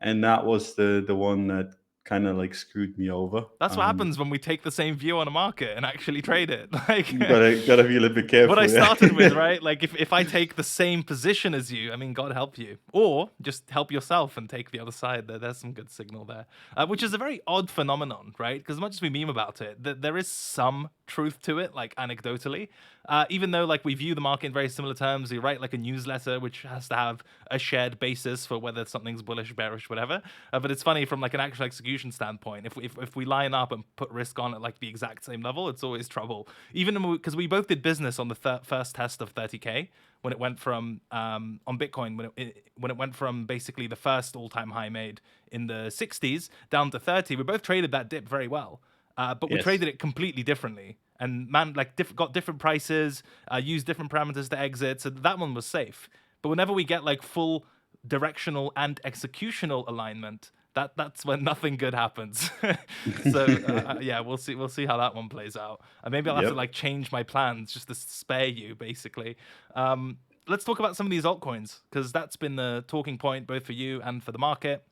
and that was the one that kind of like screwed me over. That's what happens when we take the same view on a market and actually trade it. Like You gotta be a little bit careful. what I started with, right? Like if I take the same position as you, I mean, God help you, or just help yourself and take the other side. There's some good signal there, which is a very odd phenomenon, right? Because as much as we meme about it, there is some truth to it, like anecdotally. Even though like we view the market in very similar terms, we write like a newsletter which has to have a shared basis for whether something's bullish, bearish, whatever. But it's funny from like an actual execution standpoint. If we line up and put risk on at like the exact same level, it's always trouble. Even because we both did business on the first test of 30K when it went from on Bitcoin when it went from basically the first all-time high made in the 60s down to 30. We both traded that dip very well. But we traded it completely differently, and man, like got different prices, used different parameters to exit, so that one was safe. But whenever we get like full directional and executional alignment, that's when nothing good happens. So yeah, we'll see how that one plays out. Maybe I'll have to like change my plans just to spare you, basically. Let's talk about some of these altcoins because that's been the talking point both for you and for the market.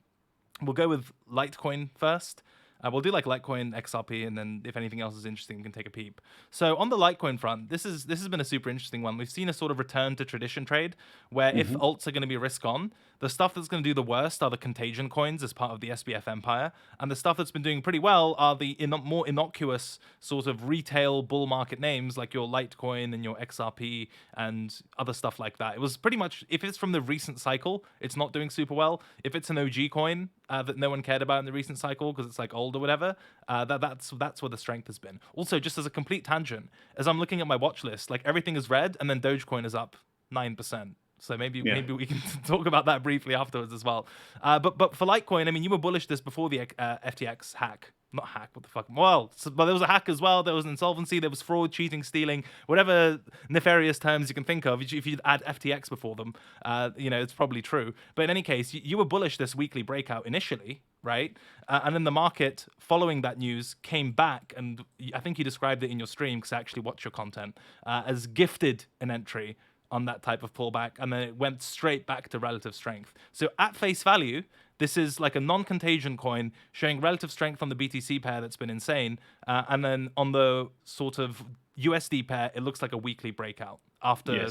We'll go with Litecoin first. We'll do like Litecoin, XRP, and then if anything else is interesting, we can take a peep. So on the Litecoin front, this has been a super interesting one. We've seen a sort of return to tradition trade where if alts are going to be risk on, the stuff that's going to do the worst are the contagion coins as part of the SBF empire, and the stuff that's been doing pretty well are the more innocuous sort of retail bull market names like your Litecoin and your XRP and other stuff like that. It was pretty much, if it's from the recent cycle, it's not doing super well. If it's an OG coin that no one cared about in the recent cycle because it's like old or whatever, that's where the strength has been. Also, just as a complete tangent, as I'm looking at my watch list, like everything is red and then Dogecoin is up 9%. So maybe we can talk about that briefly afterwards as well. But for Litecoin, I mean, you were bullish this before the FTX hack. Not hack, what the fuck? Well, but there was a hack as well. There was an insolvency. There was fraud, cheating, stealing, whatever nefarious terms you can think of. If you add FTX before them, it's probably true. But in any case, you were bullish this weekly breakout initially, right? And then the market, following that news, came back, and I think you described it in your stream because I actually watch your content, as gifted an entry on that type of pullback, and then it went straight back to relative strength. So at face value, this is like a non-contagion coin showing relative strength on the BTC pair that's been insane, and then on the sort of USD pair, it looks like a weekly breakout after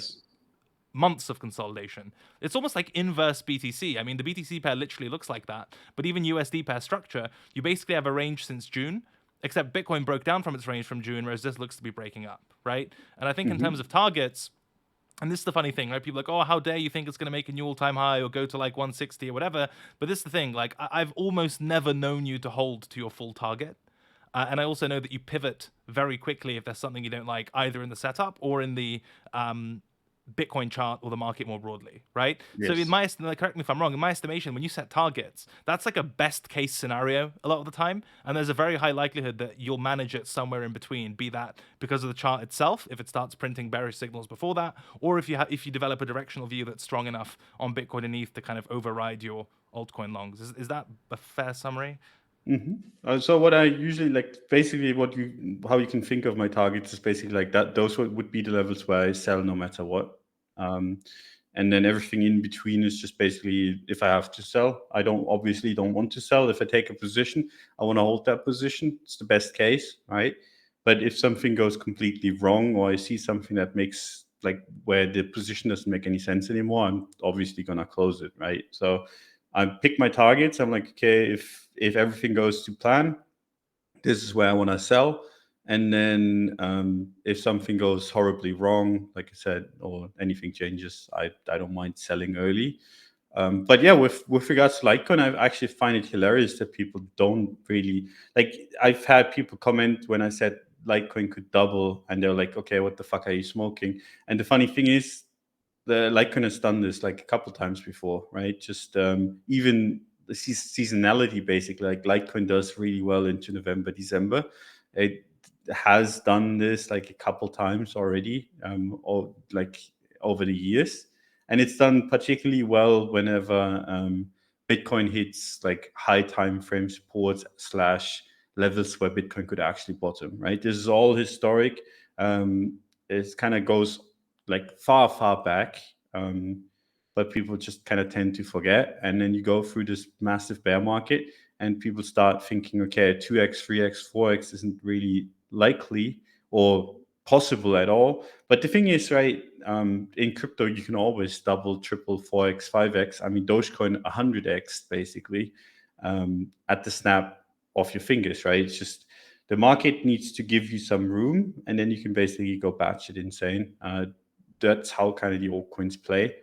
months of consolidation. It's almost like inverse BTC. I mean, the BTC pair literally looks like that, but even USD pair structure, you basically have a range since June, except Bitcoin broke down from its range from June, whereas this looks to be breaking up, right? And I think in terms of targets, And this is the funny thing, right? People are like, oh, how dare you think it's going to make a new all-time high or go to like 160 or whatever. But this is the thing, like I've almost never known you to hold to your full target. And I also know that you pivot very quickly if there's something you don't like, either in the setup or in the Bitcoin chart or the market more broadly, right? So in Yes. my correct me if I'm wrong, in my estimation, when you set targets, that's like a best case scenario a lot of the time, and there's a very high likelihood that you'll manage it somewhere in between, be that because of the chart itself, if it starts printing bearish signals before that, or if you develop a directional view that's strong enough on Bitcoin and ETH to kind of override your altcoin longs. Is that a fair summary? So what I usually like, basically, how you can think of my targets is basically like that. Those would be the levels where I sell no matter what, and then everything in between is just basically if I have to sell. I obviously don't want to sell. If I take a position, I want to hold that position. It's the best case, right? But if something goes completely wrong, or I see something that makes like where the position doesn't make any sense anymore, I'm obviously gonna close it, right? So I pick my targets. I'm like, okay, if everything goes to plan, this is where I want to sell. And then if something goes horribly wrong, like I said, or anything changes, I don't mind selling early. But yeah, with regards to Litecoin, I actually find it hilarious that people don't really like. I've had people comment when I said Litecoin could double, and they're like, "Okay, what the fuck are you smoking?" And the funny thing is, the Litecoin has done this like a couple times before, right? Just even the seasonality, basically, like Litecoin does really well into November, December. It has done this like a couple times already, or like over the years, and it's done particularly well whenever Bitcoin hits like high time frame support slash levels where Bitcoin could actually bottom, right? This is all historic. It kind of goes like far back, but people just kind of tend to forget. And then you go through this massive bear market, and people start thinking, okay, 2x, 3x, 4x isn't really likely or possible at all. But the thing is, right, in crypto, you can always double, triple, 4x, 5x. I mean, Dogecoin 100x basically at the snap of your fingers, right? It's just the market needs to give you some room, and then you can basically go batshit insane. That's how kind of the altcoins play.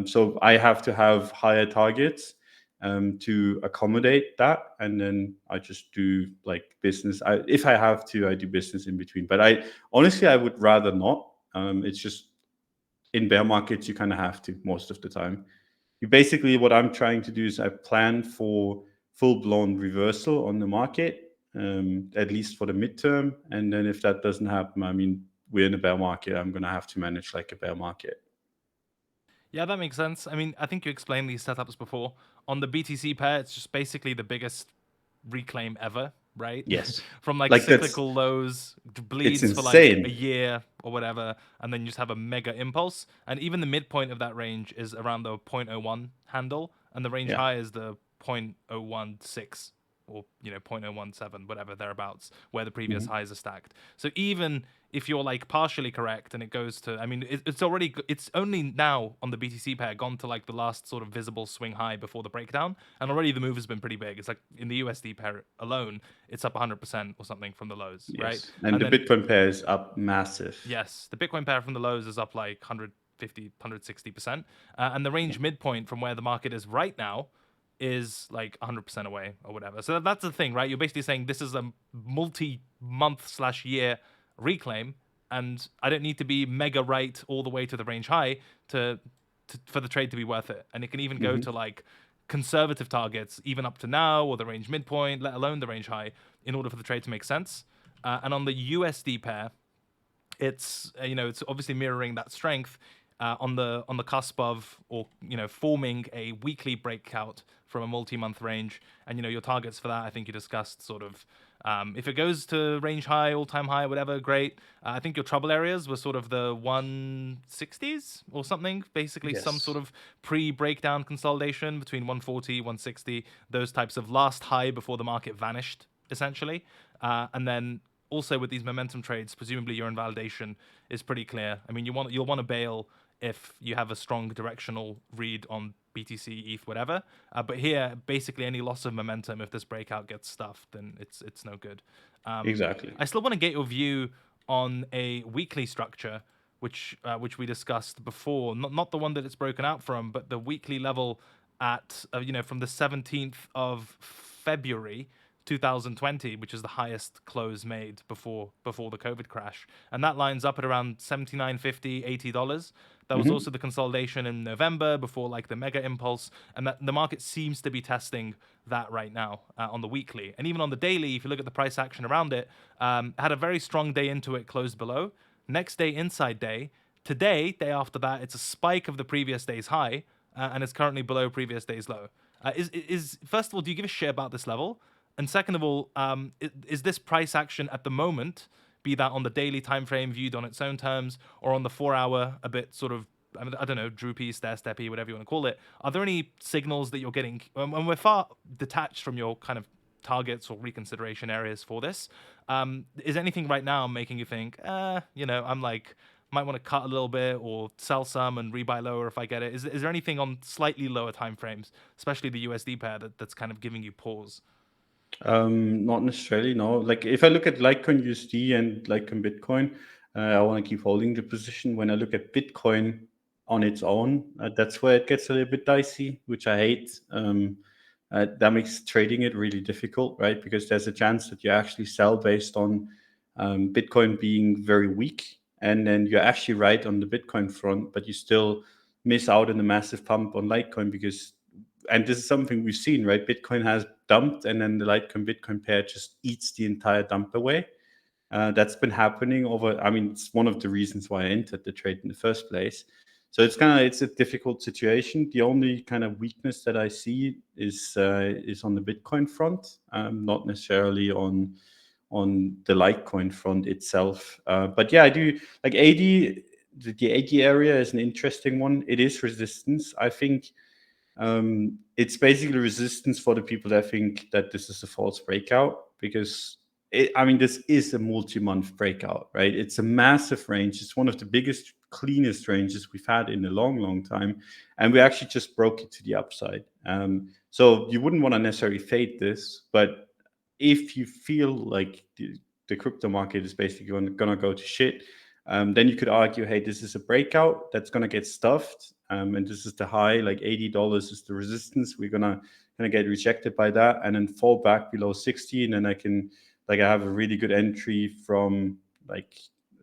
So I have to have higher targets to accommodate that, and then I just do like business. If I have to, I do business in between. But I honestly, I would rather not. It's just in bear markets, you kind of have to most of the time. You basically, what I'm trying to do is I plan for full-blown reversal on the market, at least for the midterm. And then if that doesn't happen, I mean, we're in a bear market. I'm going to have to manage like a bear market. Yeah, that makes sense. I mean, I think you explained these setups before. On the BTC pair, it's just basically the biggest reclaim ever, right? Yes. From like Like cyclical lows, it's bleeds for like a insane. year or whatever, and then you just have a mega impulse. And even the midpoint of that range is around the 0.01 handle, and the range Yeah. high is the 0.016 or 0.017, whatever thereabouts, where the previous Mhm. highs are stacked. So even if you're like partially correct and it goes to, I mean, it's only now on the BTC pair gone to like the last sort of visible swing high before the breakdown, and already the move has been pretty big. It's like in the USD pair alone, it's up 100% or something from the lows, right? Yes. And And the then Bitcoin pair is up massive. yes, the Bitcoin pair from the lows is up like 150, 160%. And the range midpoint from where the market is right now is like 100% away or whatever. So that's the thing, right? You're basically saying this is a multi-month slash year reclaim, and I don't need to be mega right all the way to the range high for the trade to be worth it. And it can even go to Mhm. like conservative targets, even up to now, or the range midpoint, let alone the range high, in order for the trade to make sense. And on the USD pair, it's it's obviously mirroring that strength on the cusp of, or forming a weekly breakout from a multi-month range. And your targets for that, I think you discussed sort of, if it goes to range high, all-time high, whatever, great. I think your trouble areas were sort of the 160s or something, basically some sort Yes. of pre-breakdown consolidation between 140, 160, those types of last high before the market vanished, essentially. And then also with these momentum trades, presumably your invalidation is pretty clear. I mean, you'll want to bail if you have a strong directional read on BTC, ETH, whatever. But here, basically, any loss of momentum, if this breakout gets stuffed, then it's no good. Exactly. I still want to get your view on a weekly structure, which we discussed before, not the one that it's broken out from, but the weekly level at from the 17th of February 2020, which is the highest close made before the COVID crash, and that lines up at around $79.50, $80. That was also the consolidation in November before like the mega impulse, and that the market seems to be testing that right now on the weekly, and even on the daily. If you look at the price action around it, had a very strong day into it, closed below. Next day, inside day. Today, day after that, it's a spike of the previous day's high, and it's currently below previous day's low. Is first of all, do you give a shit about this level? And second of all, is this price action at the moment, be that on the daily time frame viewed on its own terms, or on the 4-hour, a bit sort of, I don't know, droopy, stair-steppy, whatever you want to call it, are there any signals that you're getting, when we're far detached from your kind of targets or reconsideration areas for this, is anything right now making you think, I'm like, might want to cut a little bit or sell some and rebuy lower if I get it? Is there anything on slightly lower time frames, especially the USD pair, that's kind of giving you pause? Not necessarily, no. Like if I look at Litecoin USD and Litecoin Bitcoin, I want to keep holding the position. When I look at Bitcoin on its own, that's where it gets a little bit dicey, which I hate. That makes trading it really difficult, right? Because there's a chance that you actually sell based on Bitcoin being very weak, and then you're actually right on the Bitcoin front, but you still miss out on a massive pump on Litecoin because, and this is something we've seen, right? Bitcoin has dumped, and then the Litecoin Bitcoin pair just eats the entire dump away. That's been happening over. I mean, it's one of the reasons why I entered the trade in the first place. So it's a difficult situation. The only kind of weakness that I see is on the Bitcoin front, not necessarily on the Litecoin front itself. But yeah, I do like 80. The 80 area is an interesting one. It is resistance, I think. It's basically resistance for the people that think that this is a false breakout, because this is a multi-month breakout, right? It's a massive range. It's one of the biggest, cleanest ranges we've had in a long, long time, and we actually just broke it to the upside. So you wouldn't want to necessarily fade this, but if you feel like the crypto market is basically going to go to shit, then you could argue, hey, this is a breakout that's going to get stuffed, and this is the high, like $80 is the resistance. We're gonna get rejected by that, and then fall back below 60, and then I have a really good entry from like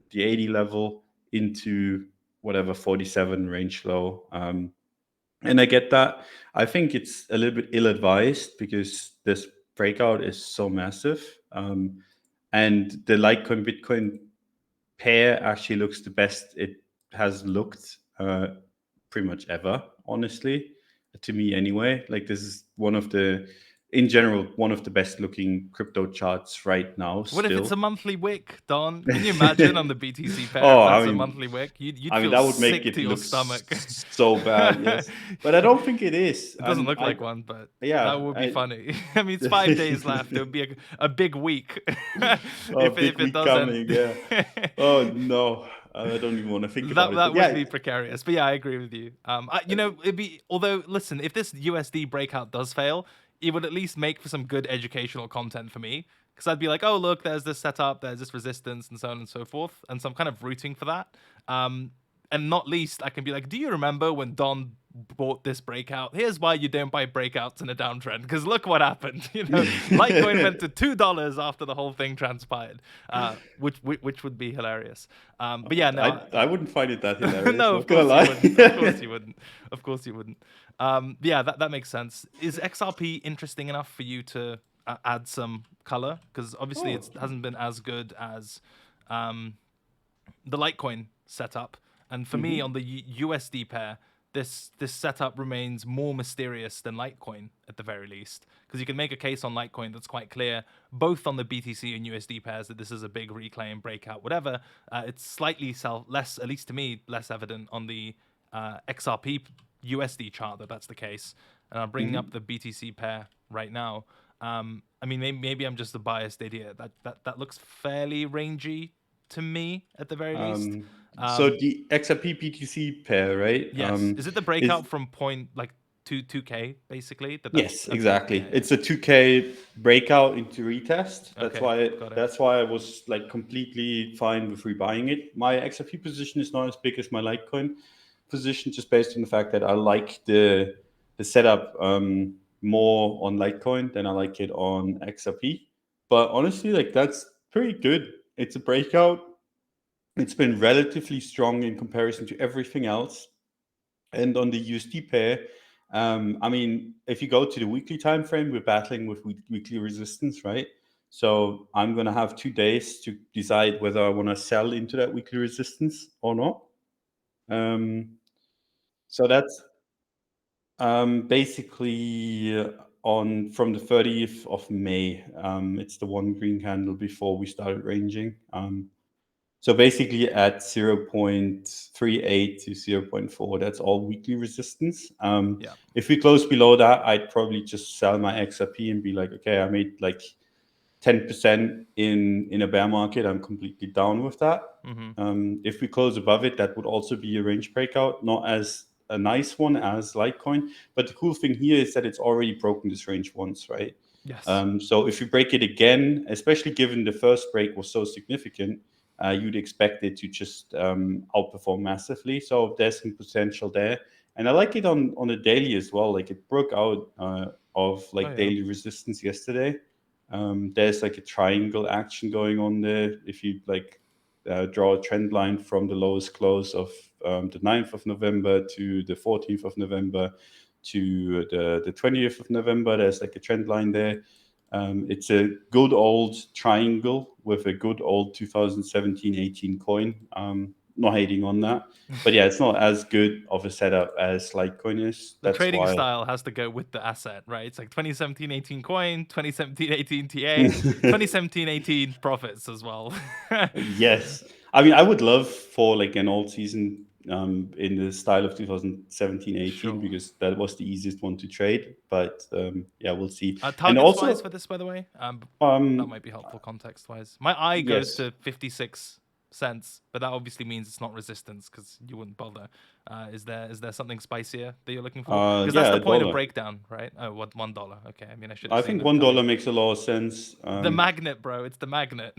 the 80 level into whatever 47 range low. And I get that. I think it's a little bit ill-advised because this breakout is so massive, and the Litecoin Bitcoin pair actually looks the best it has looked pretty much ever, honestly, to me anyway. Like this is in general, one of the best looking crypto charts right now. What if it's still. a monthly wick, Don? Can you imagine on the BTC pair Oh, if that's a monthly wick? You'd feel that would make sick it to your look stomach. so bad, yes. But I don't think it is. It doesn't look like one, but yeah, that would be funny. I mean, it's 5 days left. It would be a big week if big it week doesn't. coming, yeah. Oh no, I don't even want to think about it. That would be precarious. But yeah, I agree with you. It'd be, although listen, if this USD breakout does fail, it would at least make for some good educational content for me. Because I'd be like, oh look, there's this setup, there's this resistance, and so on and so forth, and so I'm kind of rooting for that. And not least, I can be like, do you remember when Don bought this breakout? Here's why you don't buy breakouts in a downtrend, because look what happened. Litecoin went to $2 after the whole thing transpired, which would be hilarious. But yeah, no, I wouldn't find it that hilarious. no, of course you wouldn't. Of course you wouldn't. Of course you wouldn't. Yeah, that makes sense. Is XRP interesting enough for you to add some color? Because obviously it hasn't been as good as the Litecoin setup. And for me, on the USD pair, this setup remains more mysterious than Litecoin at the very least, because you can make a case on Litecoin that's quite clear, both on the BTC and USD pairs, that this is a big reclaim, breakout, whatever. It's slightly less, at least to me, less evident on the XRP USD chart that's the case. And I'm bringing up the BTC pair right now. I mean, maybe I'm just a biased idiot. That looks fairly rangy to me at the very least. So the XRP BTC pair, right? Yes. Is it the breakout from point, like 2K basically. Yes, Okay. exactly. Yeah, It's a 2K breakout into retest. yeah. Okay, got it. That's why I was like completely fine with rebuying it. My XRP position is not as big as my Litecoin position, just based on the fact that I like the setup more on Litecoin than I like it on XRP. But honestly, like that's pretty good. It's a breakout. It's been relatively strong in comparison to everything else. And on the USD pair, I mean, if you go to the weekly time frame, we're battling with weekly resistance, right? So I'm going to have 2 days to decide whether I want to sell into that weekly resistance or not. So that's basically on from the 30th of May. It's the one green candle before we started ranging. So basically at 0.38 to 0.4, that's all weekly resistance. Yeah. If we close below that, I'd probably just sell my XRP and be like, okay, I made like 10% in a bear market. I'm completely down with that. If we close above it, that would also be a range breakout, not as a nice one as Litecoin. But the cool thing here is that it's already broken this range once, right? Yes. So if you break it again, especially given the first break was so significant, you'd expect it to just outperform massively. So there's some potential there. And I like it on a daily as well. Like it broke out of like Oh yeah. daily resistance yesterday. There's like a triangle action going on there. If you like draw a trend line from the lowest close of the 9th of November to the 14th of November to the 20th of November, there's like a trend line there. It's a good old triangle with a good old 2017-18 coin. Not hating on that, but yeah, it's not as good of a setup as Litecoin is. The That's trading why. style has to go with the asset, right? It's like 2017-18 coin, 2017-18 TA, 2017-18 profits as well. Yes, I mean, I would love for like an old season in the style of 2017-18 Sure. because that was the easiest one to trade. But yeah, we'll see. And Targets wise also, for this, by the way, that um, might be helpful context wise. My eye goes yes, to 56 cents, but that obviously means it's not resistance because you wouldn't bother. Is there something spicier that you're looking for? Because that's yeah, the a point of dollar. breakdown, right? Oh, what $1? Okay, I mean I should have I seen think it $1 coming. makes a lot of sense. The magnet, bro. It's the magnet.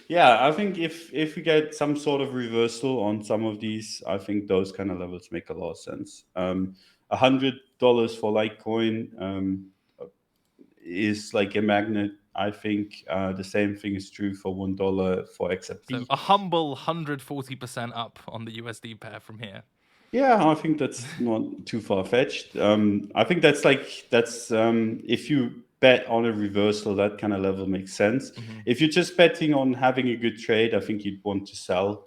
Yeah, I think if we get some sort of reversal on some of these, I think those kind of levels make a lot of sense. $100 for Litecoin is like a magnet. I think the same thing is true for $1 for So XRP. a humble 140% up on the USD pair from here. Yeah, I think that's not too far fetched. I think that's if you bet on a reversal, that kind of level makes sense. If you're just betting on having a good trade, I think you'd want to sell.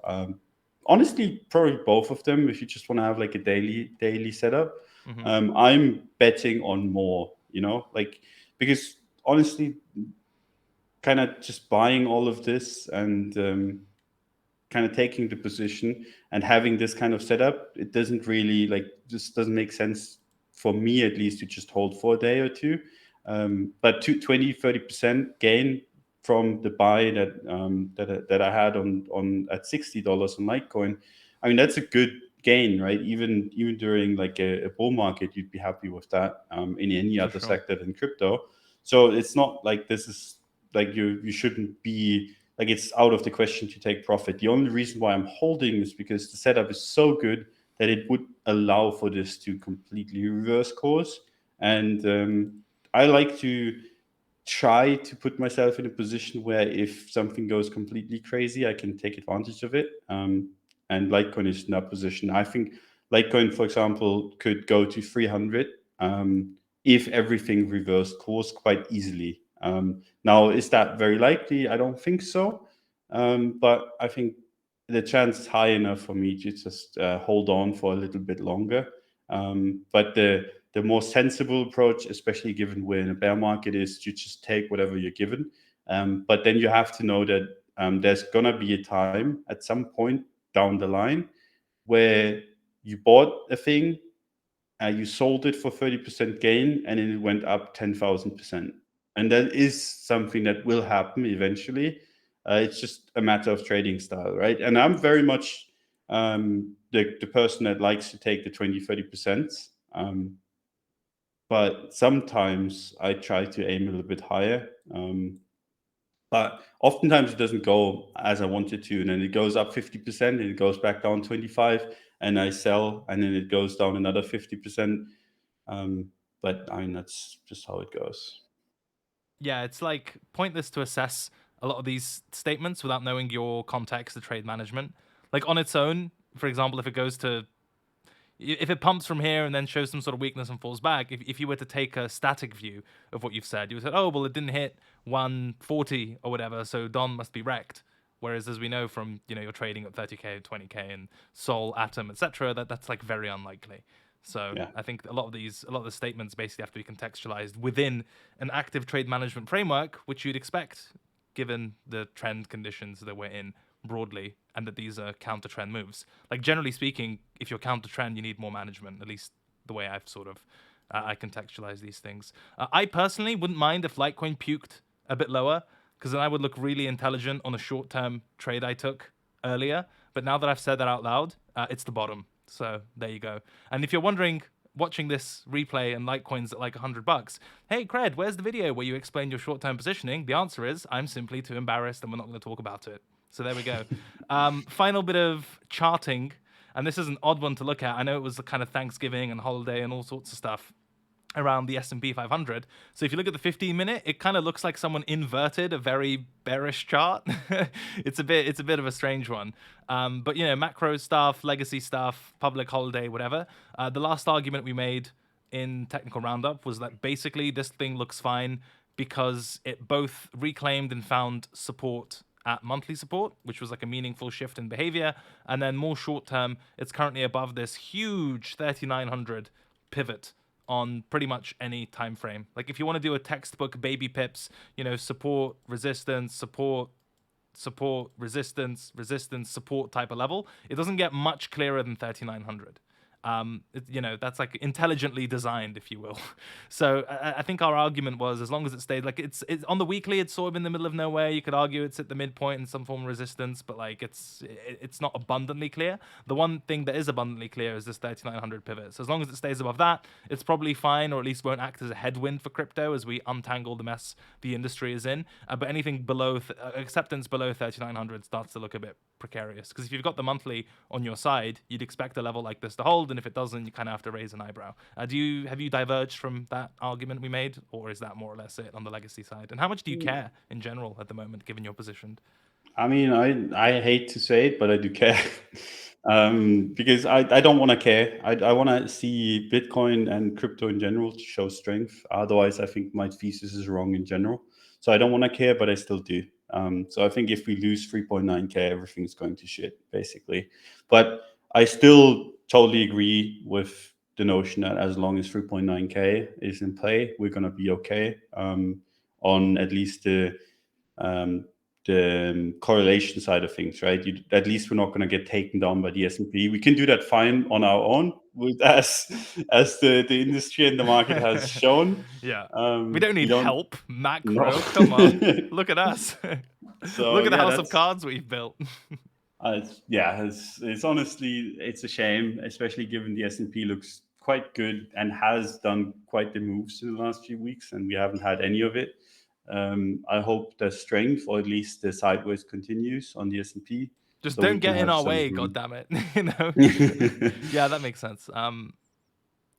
Honestly, probably both of them. If you just want to have like a daily setup, I'm betting on more. Like because honestly, kind of just buying all of this and kind of taking the position and having this kind of setup, it doesn't really like just doesn't make sense for me at least to just hold for a day or two. But 20-30% gain from the buy that I had on at $60 on Litecoin. I mean that's a good gain, right? Even during like a bull market, you'd be happy with that in any For other sure. sector than crypto. So it's not like this is like you shouldn't be like it's out of the question to take profit. The only reason why I'm holding is because the setup is so good that it would allow for this to completely reverse course. And I like to try to put myself in a position where if something goes completely crazy, I can take advantage of it. And Litecoin is in that position. I think Litecoin, for example, could go to 300 if everything reversed course quite easily. Now, is that very likely? I don't think so. But I think the chance is high enough for me to just hold on for a little bit longer. But the more sensible approach, especially given we're in a bear market, is to just take whatever you're given. But then you have to know that there's gonna be a time at some point down the line where you bought a thing, you sold it for 30% gain, and then it went up 10,000%. And that is something that will happen eventually. It's just a matter of trading style, right? And I'm very much the person that likes to take the 20-30%. But sometimes I try to aim a little bit higher. But oftentimes it doesn't go as I wanted to, and then it goes up 50% and it goes back down 25, and I sell, and then it goes down another 50%. But I mean, that's just how it goes. Yeah, it's like pointless to assess a lot of these statements without knowing your context of trade management. Like on its own, for example, if it pumps from here and then shows some sort of weakness and falls back, if you were to take a static view of what you've said, you would say, oh, well, it didn't hit 140 or whatever, so Don must be wrecked. Whereas, as we know from your trading at 30k, 20k, and Sol, Atom, etc., that's like very unlikely. So Yeah. I think a lot of the statements basically have to be contextualized within an active trade management framework, which you'd expect given the trend conditions that we're in broadly, and that these are counter trend moves. Like generally speaking, if you're counter trend, you need more management. At least the way I've sort of I contextualize these things. I personally wouldn't mind if Litecoin puked a bit lower, because then I would look really intelligent on a short term trade I took earlier. But now that I've said that out loud, it's the bottom. So there you go. And if you're wondering, watching this replay and Litecoin's at like $100, hey Cred, where's the video where you explain your short-term positioning? The answer is I'm simply too embarrassed and we're not going to talk about it. So there we go. Final bit of charting, and this is an odd one to look at. I know it was the kind of Thanksgiving and holiday and all sorts of stuff around the S&P 500. So if you look at the 15-minute, it kind of looks like someone inverted a very bearish chart. It's a bit of a strange one. But macro stuff, legacy stuff, public holiday, whatever. The last argument we made in Technical Roundup was that basically this thing looks fine because it both reclaimed and found support at monthly support, which was like a meaningful shift in behavior, and then more short term, it's currently above this huge 3900 pivot on pretty much any time frame. Like if you want to do a textbook baby pips, support, resistance, support, resistance, support type of level, it doesn't get much clearer than 3900. That's like intelligently designed, if you will. So I think our argument was, as long as it stayed like it's on the weekly, it's sort of in the middle of nowhere. You could argue it's at the midpoint in some form of resistance, but like it's not abundantly clear. The one thing that is abundantly clear is this 3900 pivot. So as long as it stays above that, it's probably fine, or at least won't act as a headwind for crypto as we untangle the mess the industry is in. But anything below acceptance below 3900 starts to look a bit precarious, because if you've got the monthly on your side, you'd expect a level like this to hold, and if it doesn't, you kind of have to raise an eyebrow. Have you diverged from that argument we made, or is that more or less it on the legacy side? And how much do you care in general at the moment, given your position? I mean, I hate to say it, but I do care. Because I don't want to care. I want to see Bitcoin and crypto in general to show strength. Otherwise, I think my thesis is wrong in general. So I don't want to care, but I still do. So I think if we lose 3.9K, everything's going to shit, basically. But I still totally agree with the notion that as long as 3.9K is in play, we're going to be okay on at least the correlation side of things, right? At least we're not going to get taken down by the S&P. We can do that fine on our own, as the industry and the market has shown. Yeah, we don't need help. Macro, No. come on, look at us. So look at the house of cards we've built. It's honestly, it's a shame, especially given the S&P looks quite good and has done quite the moves in the last few weeks, and we haven't had any of it. I hope the strength, or at least the sideways, continues on the S&P. Just so don't get in our way, goddammit. Yeah, that makes sense.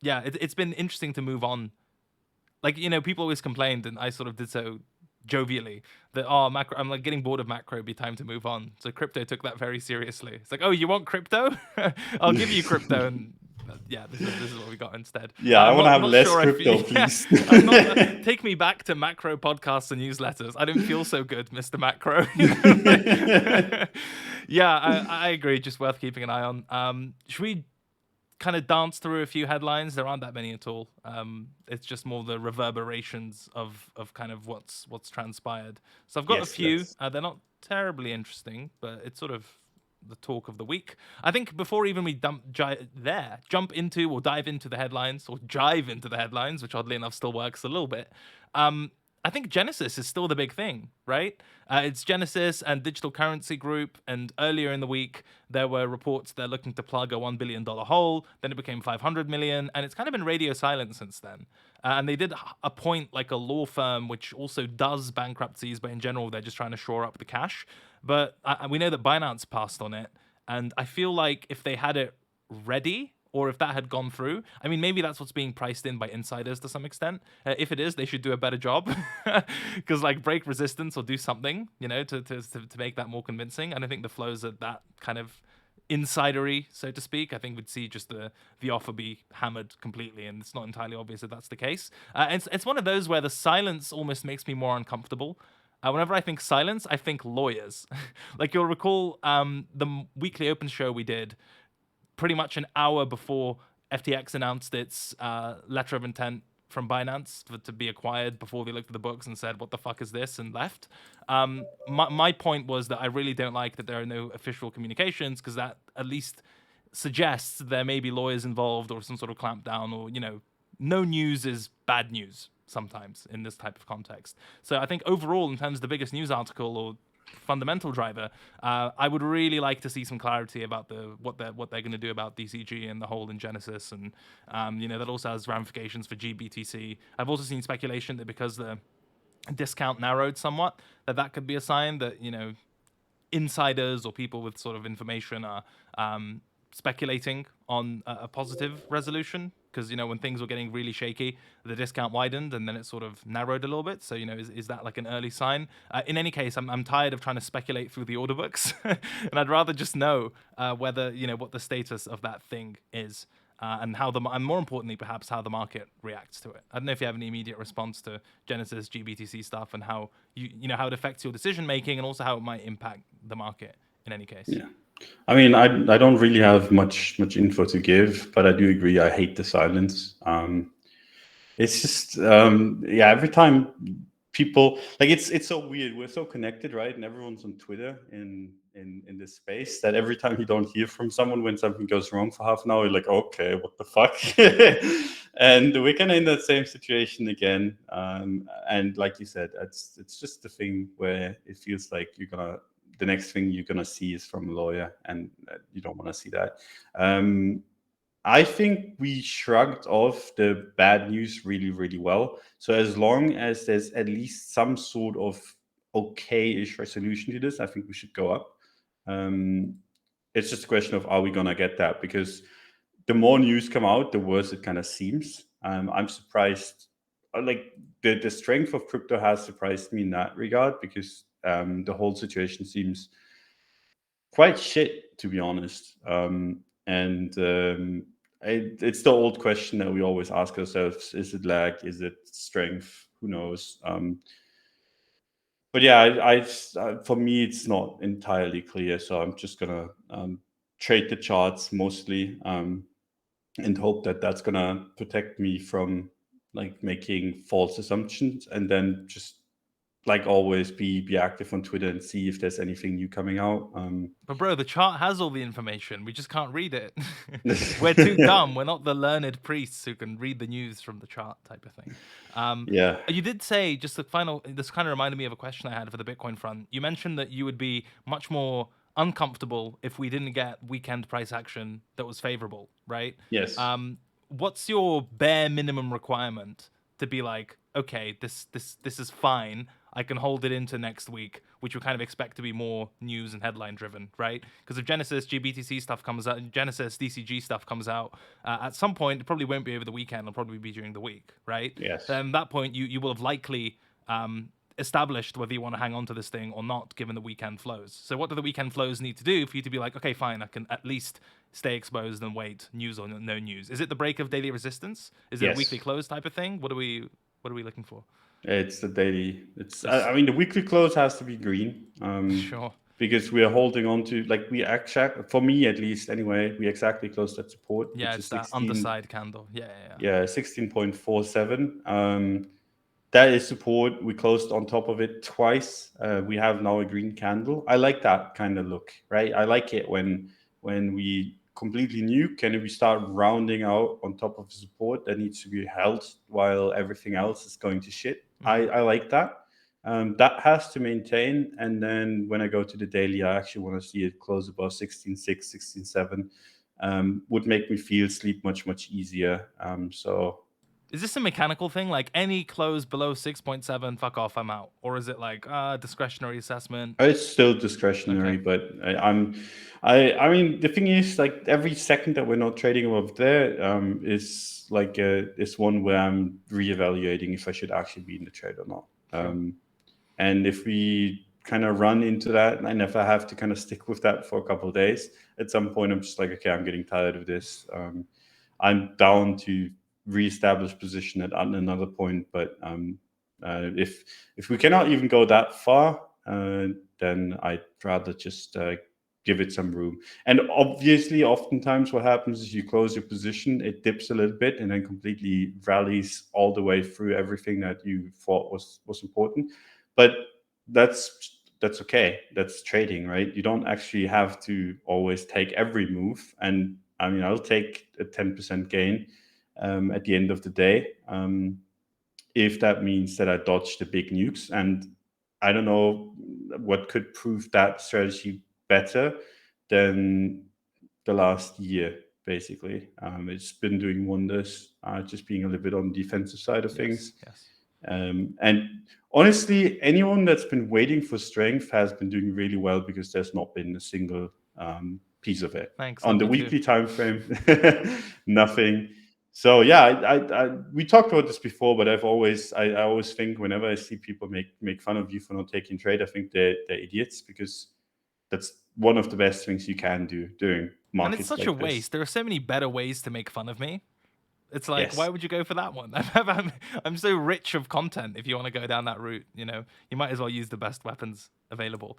Yeah, it's been interesting to move on. Like, people always complained, and I sort of did so jovially, that macro, I'm like getting bored of macro, it'd be time to move on. So crypto took that very seriously. It's like, oh, you want crypto? I'll give you crypto. And yeah, this is what we got instead. Yeah, I want to have less crypto, please. Take me back to macro podcasts and newsletters. I didn't feel so good, Mr. Macro. Yeah, I agree. Just worth keeping an eye on. Should we kind of dance through a few headlines? There aren't that many at all. It's just more the reverberations of kind of what's transpired. So I've got a few. They're not terribly interesting, but it's sort of the talk of the week. I think before even we jump into or dive into the headlines, or jive into the headlines, which oddly enough still works a little bit, I think Genesis is still the big thing, right? It's Genesis and Digital Currency Group. And earlier in the week, there were reports they're looking to plug a $1 billion hole. Then it became 500 million, and it's kind of been radio silent since then. And they did appoint like a law firm which also does bankruptcies, but in general, they're just trying to shore up the cash. But we know that Binance passed on it, and I feel like if they had it ready, or if that had gone through, I mean, maybe that's what's being priced in by insiders to some extent. If it is, they should do a better job, because like break resistance or do something, to make that more convincing. And I think the flows are that kind of insidery, so to speak. I think we'd see just the offer be hammered completely, and it's not entirely obvious that that's the case. It's one of those where the silence almost makes me more uncomfortable. Whenever I think silence, I think lawyers. Like you'll recall, the weekly open show we did pretty much an hour before FTX announced its letter of intent from Binance to be acquired, before they looked at the books and said, "What the fuck is this?" and left. My point was that I really don't like that there are no official communications, because that at least suggests there may be lawyers involved or some sort of clampdown, or no news is bad news sometimes in this type of context. So I think overall, in terms of the biggest news article or fundamental driver, I would really like to see some clarity about what they're going to do about DCG and the hold in Genesis, and that also has ramifications for GBTC. I've also seen speculation that because the discount narrowed somewhat, that could be a sign that insiders or people with sort of information are speculating on a positive resolution, because when things were getting really shaky, the discount widened and then it sort of narrowed a little bit. So is that like an early sign? In any case, I'm tired of trying to speculate through the order books, and I'd rather just know whether what the status of that thing is. And and more importantly, perhaps how the market reacts to it. I don't know if you have any immediate response to Genesis GBTC stuff, and how how it affects your decision making, and also how it might impact the market in any case. Yeah, I mean, I don't really have much info to give, but I do agree. I hate the silence. It's just every time people, like, it's so weird. We're so connected, right? And everyone's on Twitter in this space, that every time you don't hear from someone when something goes wrong for half an hour, you're like, okay, what the fuck? And we're kind of in that same situation again. And like you said, it's just the thing where it feels like the next thing you're gonna see is from a lawyer, and you don't want to see that. I think we shrugged off the bad news really, really well. So as long as there's at least some sort of okay-ish resolution to this, I think we should go up. It's just a question of, are we gonna get that? Because the more news come out, the worse it kind of seems. I'm surprised. Like the strength of crypto has surprised me in that regard, because the whole situation seems quite shit, to be honest. And it's the old question that we always ask ourselves: is it lag? Is it strength? Who knows? But yeah, for me, it's not entirely clear. So I'm just gonna trade the charts mostly, and hope that that's gonna protect me from like making false assumptions, and then just like always be active on Twitter and see if there's anything new coming out. But bro, the chart has all the information. We just can't read it. We're too dumb. We're not the learned priests who can read the news from the chart, type of thing. Yeah. You did say, just the final, this kind of reminded me of a question I had for the Bitcoin front. You mentioned that you would be much more uncomfortable if we didn't get weekend price action that was favorable, right? Yes. What's your bare minimum requirement to be like, okay, this is fine, I can hold it into next week, which we kind of expect to be more news and headline driven, right? Because if Genesis GBTC stuff comes out, Genesis DCG stuff comes out at some point, it probably won't be over the weekend. It'll probably be during the week, right? Yes. Then at that point, you will have likely established whether you want to hang on to this thing or not, given the weekend flows. So what do the weekend flows need to do for you to be like, okay, fine, I can at least stay exposed and wait, news or no news? Is it the break of daily resistance? Is it a weekly close type of thing? What are we looking for? It's the daily. I mean, the weekly close has to be green. Sure. Because we are holding on to, like, we actually, for me at least anyway, we exactly closed that support. Yeah, which it's is that 16, underside candle. Yeah. Yeah, 16.47. That is support. We closed on top of it twice. We have now a green candle. I like that kind of look, right? I like it when we completely new? Can we start rounding out on top of support that needs to be held while everything else is going to shit? I like that. That has to maintain. And then when I go to the daily, I actually want to see it close above 16.6, 16.7. Would make me feel sleep much easier. So is this a mechanical thing? Like any close below 6.7, fuck off, I'm out? Or is it like discretionary assessment? it's still discretionary, Okay. but I mean, the thing is, like every second that we're not trading above there, is like is one where I'm reevaluating if I should actually be in the trade or not. Sure. And if we kind of run into that, and if I have to kind of stick with that for a couple of days, at some point I'm just like, okay, I'm getting tired of this. I'm down to reestablish position at another point, but if we cannot even go that far, then I'd rather just give it some room. And obviously, oftentimes what happens is you close your position, it dips a little bit, and then completely rallies all the way through everything that you thought was important. But that's okay. That's trading, right? You don't actually have to always take every move. And I mean, I'll take a 10% gain at the end of the day. If that means that I dodge the big nukes. And I don't know what could prove that strategy better than the last year, basically. It's been doing wonders, just being a little bit on the defensive side of things. Yes. And honestly, anyone that's been waiting for strength has been doing really well because there's not been a single piece of it. Thanks. On Love the you too. weekly time frame, nothing. So yeah, we talked about this before, but I always think whenever I see people make fun of you for not taking trade, I think they're idiots, because that's one of the best things you can do during markets. And it's such like a waste. this. There are so many better ways to make fun of me. It's like, Yes. why would you go for that one? I'm so rich of content. If you want to go down that route, you might as well use the best weapons available.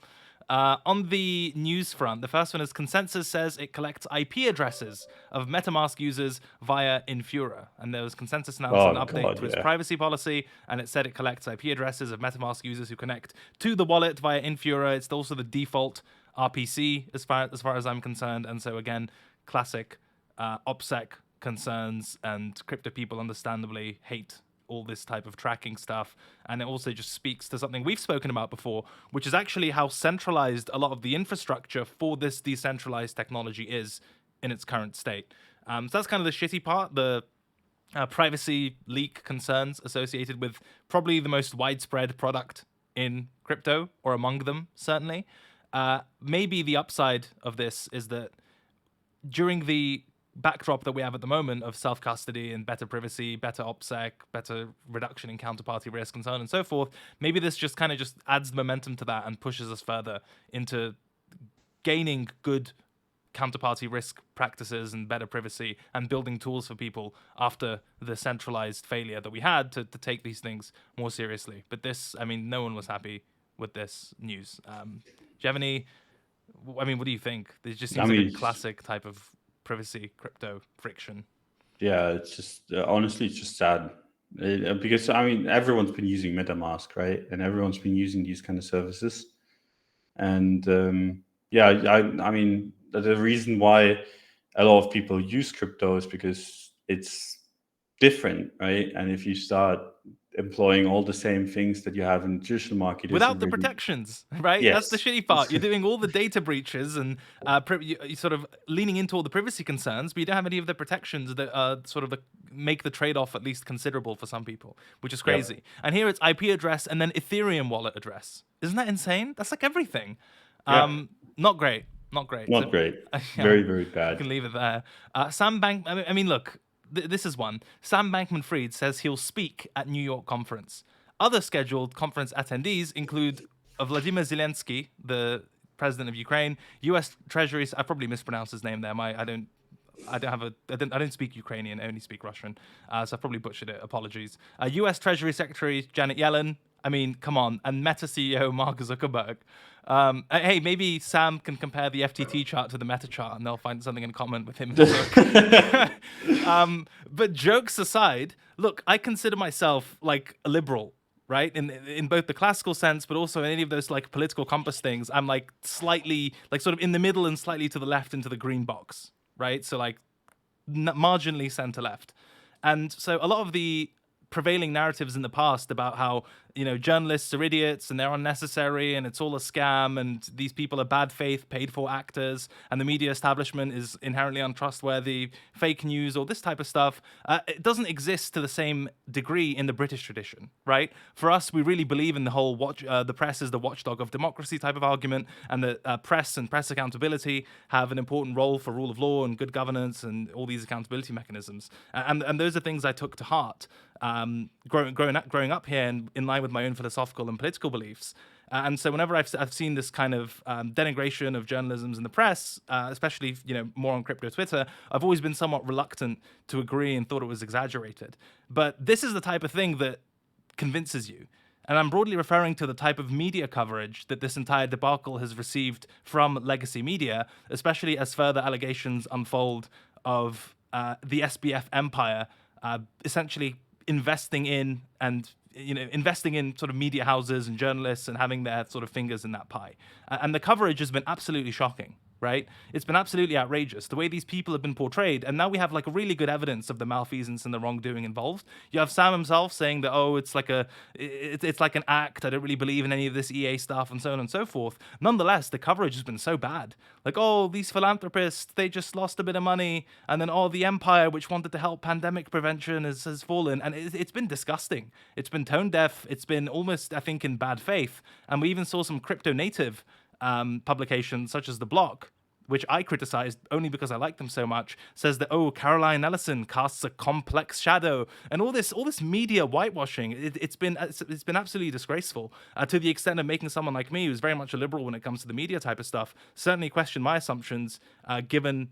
On the news front, the first one is Consensus says it collects IP addresses of MetaMask users via Infura. And there was Consensus announced an update to its privacy policy, and it said it collects IP addresses of MetaMask users who connect to the wallet via Infura. It's also the default RPC as far as I'm concerned. And so again, classic OPSEC concerns, and crypto people understandably hate all this type of tracking stuff. And it also just speaks to something we've spoken about before, which is actually how centralized a lot of the infrastructure for this decentralized technology is in its current state. So that's kind of the shitty part, the privacy leak concerns associated with probably the most widespread product in crypto, or among them, certainly. Maybe the upside of this is that during the backdrop that we have at the moment of self-custody and better privacy, better OPSEC, better reduction in counterparty risk, and so on and so forth, maybe this just kind of just adds momentum to that and pushes us further into gaining good counterparty risk practices and better privacy and building tools for people after the centralized failure that we had to take these things more seriously. But this, I mean, no one was happy with this news. Do you have any, I mean, what do you think? It just seems like a classic type of privacy crypto friction. Yeah, it's just honestly, it's just sad. Because I mean, everyone's been using MetaMask, right? And everyone's been using these kind of services. And yeah, I mean, the reason why a lot of people use crypto is because it's different, right? And if you start employing all the same things that you have in the traditional market without the protections, right? Yes. That's the shitty part. You're doing all the data breaches and you're sort of leaning into all the privacy concerns, but you don't have any of the protections that sort of make the trade-off at least considerable for some people, which is crazy. Yep. And here it's IP address and then Ethereum wallet address. Isn't that insane? That's like everything. Yeah. Not great. Not great. Not great. Very, very bad. You can leave it there. Sam Bank. I mean, look. This is one. Sam Bankman-Fried says he'll speak at New York conference. Other scheduled conference attendees include Vladimir Zelensky, the president of Ukraine, U.S. Treasury. I probably mispronounced his name there. I don't speak Ukrainian. I only speak Russian. So I probably butchered it. Apologies. U.S. Treasury Secretary Janet Yellen. I mean, come on. And Meta CEO Mark Zuckerberg. Hey, maybe Sam can compare the FTT chart to the Meta chart, and they'll find something in common with him. But jokes aside, look, I consider myself like a liberal, right? In both the classical sense, but also in any of those like political compass things. I'm like slightly, like sort of in the middle and slightly to the left into the green box, right? So like marginally center left. And so a lot of the prevailing narratives in the past about how, you know, journalists are idiots and they're unnecessary and it's all a scam and these people are bad faith paid for actors and the media establishment is inherently untrustworthy, fake news, or this type of stuff, it doesn't exist to the same degree in the British tradition, right? For us, we really believe in the whole the press is the watchdog of democracy type of argument, and the press and press accountability have an important role for rule of law and good governance and all these accountability mechanisms. And those are things I took to heart growing up here and in line with my own philosophical and political beliefs. And so whenever I've seen this kind of denigration of journalism in the press, especially, you know, more on crypto Twitter, I've always been somewhat reluctant to agree and thought it was exaggerated. But this is the type of thing that convinces you. And I'm broadly referring to the type of media coverage that this entire debacle has received from legacy media, especially as further allegations unfold of the SBF empire essentially investing in sort of media houses and journalists and having their sort of fingers in that pie. And the coverage has been absolutely shocking, right? It's been absolutely outrageous, the way these people have been portrayed. And now we have like a really good evidence of the malfeasance and the wrongdoing involved. You have Sam himself saying that, oh, it's like an act. I don't really believe in any of this EA stuff and so on and so forth. Nonetheless, the coverage has been so bad. Like, oh, these philanthropists, they just lost a bit of money. And then, oh, the empire, which wanted to help pandemic prevention, has fallen. And it's been disgusting. It's been tone deaf. It's been almost, I think, in bad faith. And we even saw some crypto native publications such as The Block, which I criticized only because I like them so much, says that, oh, Caroline Ellison casts a complex shadow, and all this media whitewashing. It's been absolutely disgraceful, to the extent of making someone like me, who's very much a liberal when it comes to the media type of stuff, certainly question my assumptions, given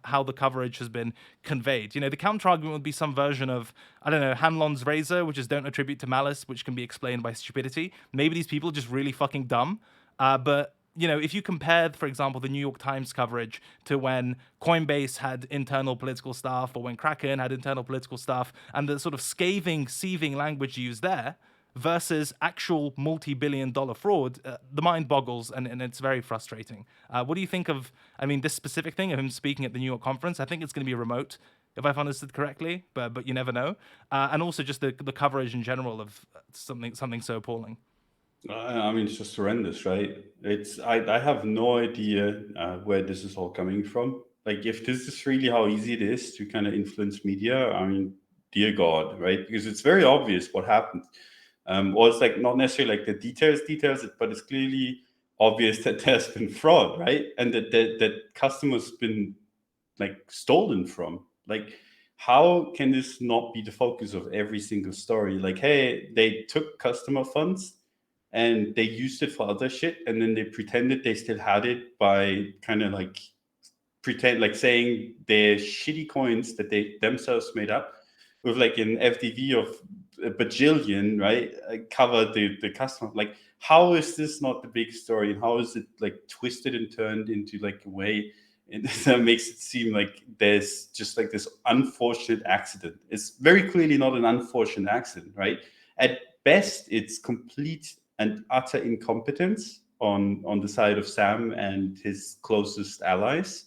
how the coverage has been conveyed. You know, the counter argument would be some version of, I don't know, Hanlon's razor, which is don't attribute to malice, which can be explained by stupidity. Maybe these people are just really fucking dumb, but you know, if you compare, for example, the New York Times coverage to when Coinbase had internal political staff or when Kraken had internal political staff, and the sort of scathing, seething language used there versus actual multi-billion-dollar fraud, the mind boggles, and it's very frustrating. What do you think of, I mean, this specific thing of him speaking at the New York conference? I think it's going to be remote, if I've understood correctly, but you never know. And also just the coverage in general of something so appalling. I mean, it's just horrendous, right? I have no idea where this is all coming from. Like, if this is really how easy it is to kind of influence media, I mean, dear God, right? Because it's very obvious what happened. Or it's like not necessarily like the details, but it's clearly obvious that there's been fraud, right? And that customers been like stolen from. Like, how can this not be the focus of every single story? Like, hey, they took customer funds and they used it for other shit, and then they pretended they still had it by kind of like saying they're shitty coins that they themselves made up with like an FDV of a bajillion, right? Cover the customer. Like, how is this not the big story? And how is it like twisted and turned into like a way that makes it seem like there's just like this unfortunate accident? It's very clearly not an unfortunate accident, right? At best, it's complete and utter incompetence on the side of Sam and his closest allies.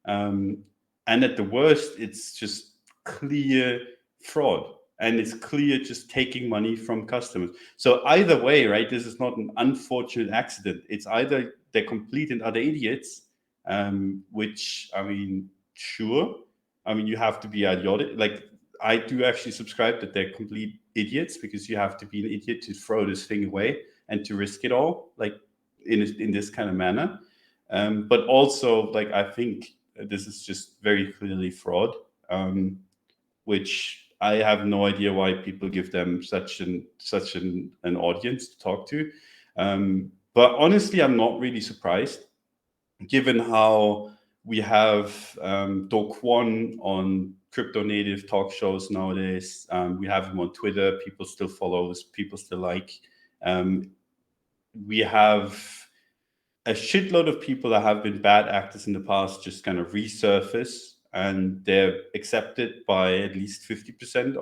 And at the worst, it's just clear fraud. And it's clear just taking money from customers. So either way, right, this is not an unfortunate accident. It's either they're complete and utter idiots, which, I mean, sure. I mean, you have to be idiotic. Like, I do actually subscribe that they're complete idiots, because you have to be an idiot to throw this thing away and to risk it all, like in this kind of manner. But also, like, I think this is just very clearly fraud, which I have no idea why people give them such an audience to talk to. But honestly, I'm not really surprised, given how we have Do Kwon on crypto native talk shows nowadays. We have him on Twitter. People still follow us. People still like. We have a shitload of people that have been bad actors in the past just kind of resurface, and they're accepted by at least 50%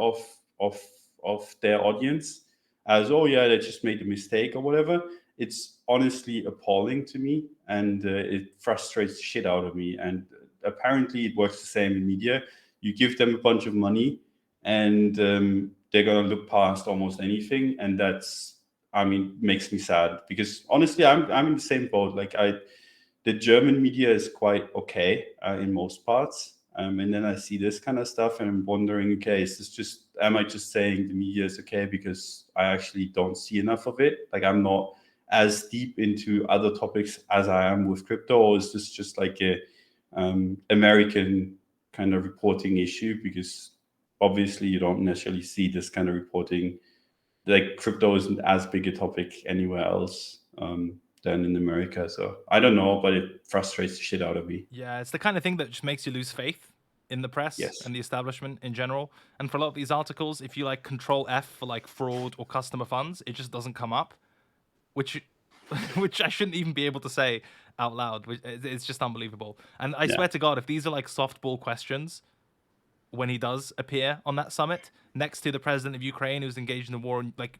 of their audience as, oh yeah, they just made a mistake or whatever. It's honestly appalling to me, and it frustrates the shit out of me. And apparently it works the same in media. You give them a bunch of money, and they're gonna look past almost anything, and that's, I mean, makes me sad, because honestly, I'm in the same boat. Like the German media is quite okay in most parts. And then I see this kind of stuff and I'm wondering, okay, is this just, am I just saying the media is okay because I actually don't see enough of it? Like I'm not as deep into other topics as I am with crypto, or is this just like a American kind of reporting issue? Because obviously you don't necessarily see this kind of reporting. Like crypto isn't as big a topic anywhere else than in America. So I don't know, but it frustrates the shit out of me. Yeah, it's the kind of thing that just makes you lose faith in the press Yes. and the establishment in general. And for a lot of these articles, if you like control F for like fraud or customer funds, it just doesn't come up, which which I shouldn't even be able to say out loud. It's just unbelievable. And I Yeah. swear to God, if these are like softball questions when he does appear on that summit next to the president of Ukraine, who's engaged in the war, and like,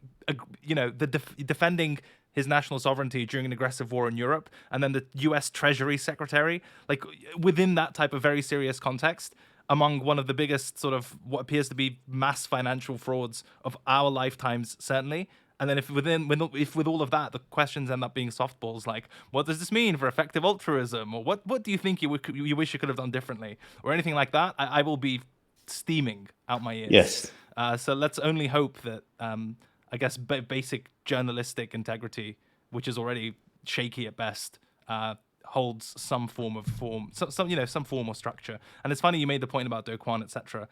defending his national sovereignty during an aggressive war in Europe, and then the U.S. Treasury Secretary, like within that type of very serious context, among one of the biggest sort of what appears to be mass financial frauds of our lifetimes, certainly. And then if with all of that, the questions end up being softballs like, what does this mean for effective altruism? Or what do you think you wish you could have done differently? Or anything like that, I will be steaming out my ears. Yes. So let's only hope that, I guess, basic journalistic integrity, which is already shaky at best, holds some form or structure. And it's funny you made the point about Do Kwon, etc.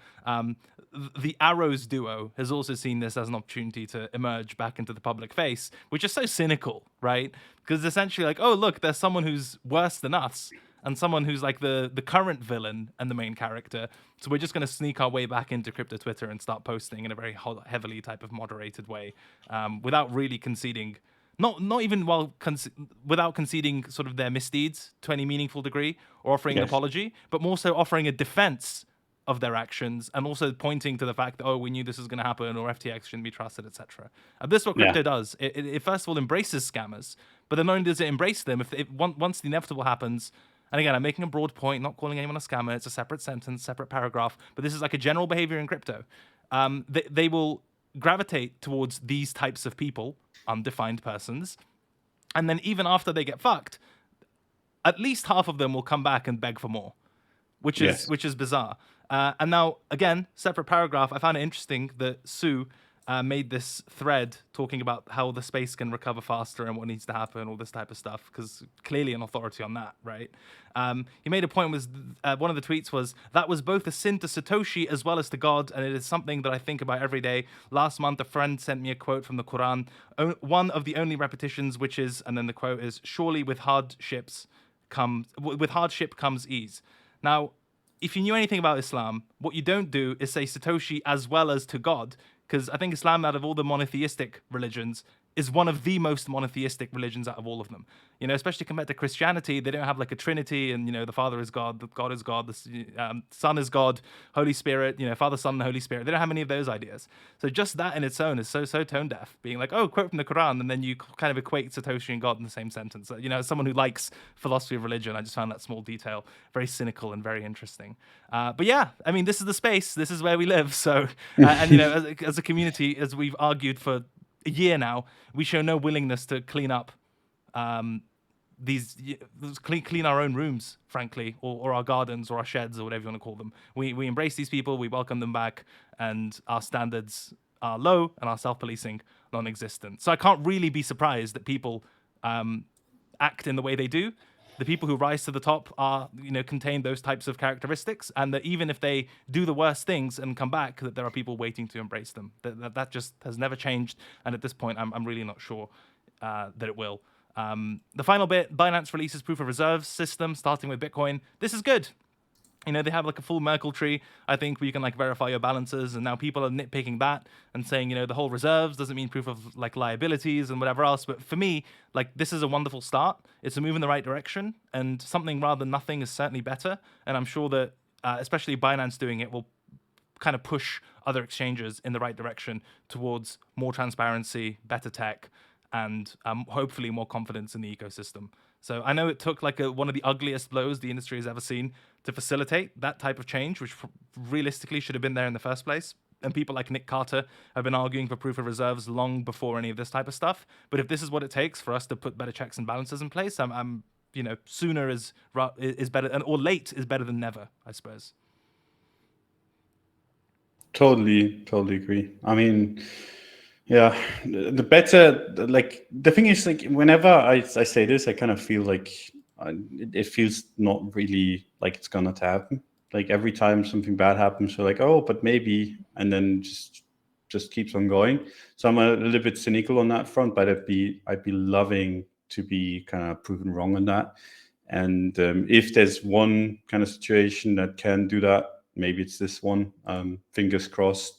The Arrows duo has also seen this as an opportunity to emerge back into the public face, which is so cynical, right? Because essentially, like, oh look, there's someone who's worse than us, and someone who's like the current villain and the main character. So we're just going to sneak our way back into crypto Twitter and start posting in a very heavily type of moderated way, without really conceding. Not even without conceding sort of their misdeeds to any meaningful degree or offering an apology, but more so offering a defense of their actions and also pointing to the fact that, oh, we knew this was going to happen, or FTX shouldn't be trusted, etc. This is what crypto does. It first of all embraces scammers, but then not only does it embrace them, once the inevitable happens. And again, I'm making a broad point, not calling anyone a scammer. It's a separate sentence, separate paragraph. But this is like a general behavior in crypto. They will gravitate towards these types of people, undefined persons. And then even after they get fucked, at least half of them will come back and beg for more, which is bizarre. And now, again, separate paragraph. I found it interesting that Sue made this thread talking about how the space can recover faster and what needs to happen, all this type of stuff, because clearly an authority on that, right? He made a point, one of the tweets was, that was both a sin to Satoshi as well as to God, and it is something that I think about every day. Last month, a friend sent me a quote from the Quran, one of the only repetitions, which is, and then the quote is, surely with hardship comes ease. Now, if you knew anything about Islam, what you don't do is say Satoshi as well as to God, because I think Islam, out of all the monotheistic religions, is one of the most monotheistic religions out of all of them. You know, especially compared to Christianity, they don't have like a Trinity, and the Father is God, the God is God, the Son is God, Holy Spirit, Father, Son, and Holy Spirit. They don't have any of those ideas. So just that in its own is so tone deaf. Being like, oh, quote from the Quran, and then you kind of equate Satoshi and God in the same sentence. As someone who likes philosophy of religion, I just found that small detail very cynical and very interesting. But yeah, I mean, this is the space. This is where we live. So, as a community, as we've argued for a year now, we show no willingness to clean up clean our own rooms, frankly, or our gardens or our sheds or whatever you want to call them. We embrace these people, we welcome them back, and our standards are low and our self-policing non-existent. So I can't really be surprised that people act in the way they do. The people who rise to the top contain those types of characteristics, and that even if they do the worst things and come back, that there are people waiting to embrace them. That just has never changed, and at this point, I'm really not sure that it will. The final bit: Binance releases proof of reserves system, starting with Bitcoin. This is good. They have like a full Merkle tree, I think, where you can like verify your balances, and now people are nitpicking that and saying, the whole reserves doesn't mean proof of like liabilities and whatever else. But for me, like, this is a wonderful start. It's a move in the right direction, and something rather than nothing is certainly better. And I'm sure that, especially Binance doing it, will kind of push other exchanges in the right direction towards more transparency, better tech, and hopefully more confidence in the ecosystem. So I know it took like one of the ugliest blows the industry has ever seen to facilitate that type of change, which realistically should have been there in the first place. And people like Nick Carter have been arguing for proof of reserves long before any of this type of stuff. But if this is what it takes for us to put better checks and balances in place, I'm sooner is better, or late is better than never, I suppose. Totally agree. I mean, yeah, the better, like, the thing is, like, whenever I say this, I kind of feel like it feels not really like it's gonna happen. Like, every time something bad happens, we're like, oh, but maybe, and then just keeps on going. So I'm a little bit cynical on that front, but I'd be loving to be kind of proven wrong on that. And if there's one kind of situation that can do that, maybe it's this one. Fingers crossed.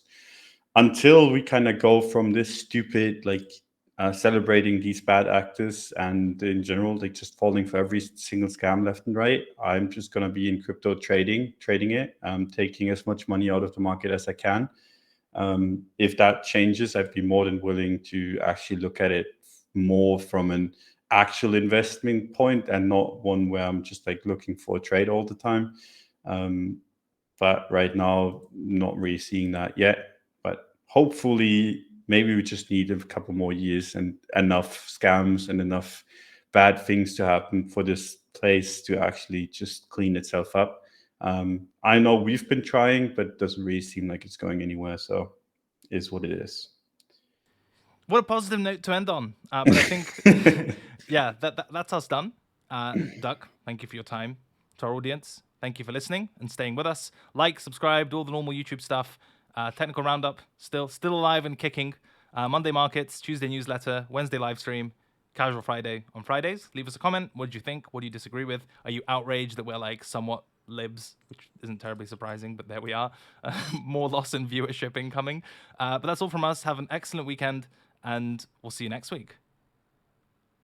Until we kind of go from this stupid, like, celebrating these bad actors and in general, like, just falling for every single scam left and right, I'm just going to be in crypto trading it, taking as much money out of the market as I can. If that changes, I'd be more than willing to actually look at it more from an actual investment point and not one where I'm just like looking for a trade all the time. But right now, not really seeing that yet. But hopefully, maybe we just need a couple more years and enough scams and enough bad things to happen for this place to actually just clean itself up. I know we've been trying, but it doesn't really seem like it's going anywhere. So it is what it is. What a positive note to end on. But I think, yeah, that's us done. Duck, thank you for your time. To our audience, thank you for listening and staying with us. Like, subscribe, do all the normal YouTube stuff. Technical Roundup, still alive and kicking. Monday markets, Tuesday newsletter, Wednesday live stream, Casual Friday on Fridays. Leave us a comment. What did you think? What do you disagree with? Are you outraged that we're like somewhat libs, which isn't terribly surprising, but there we are. More loss in viewership incoming. But that's all from us. Have an excellent weekend, and we'll see you next week.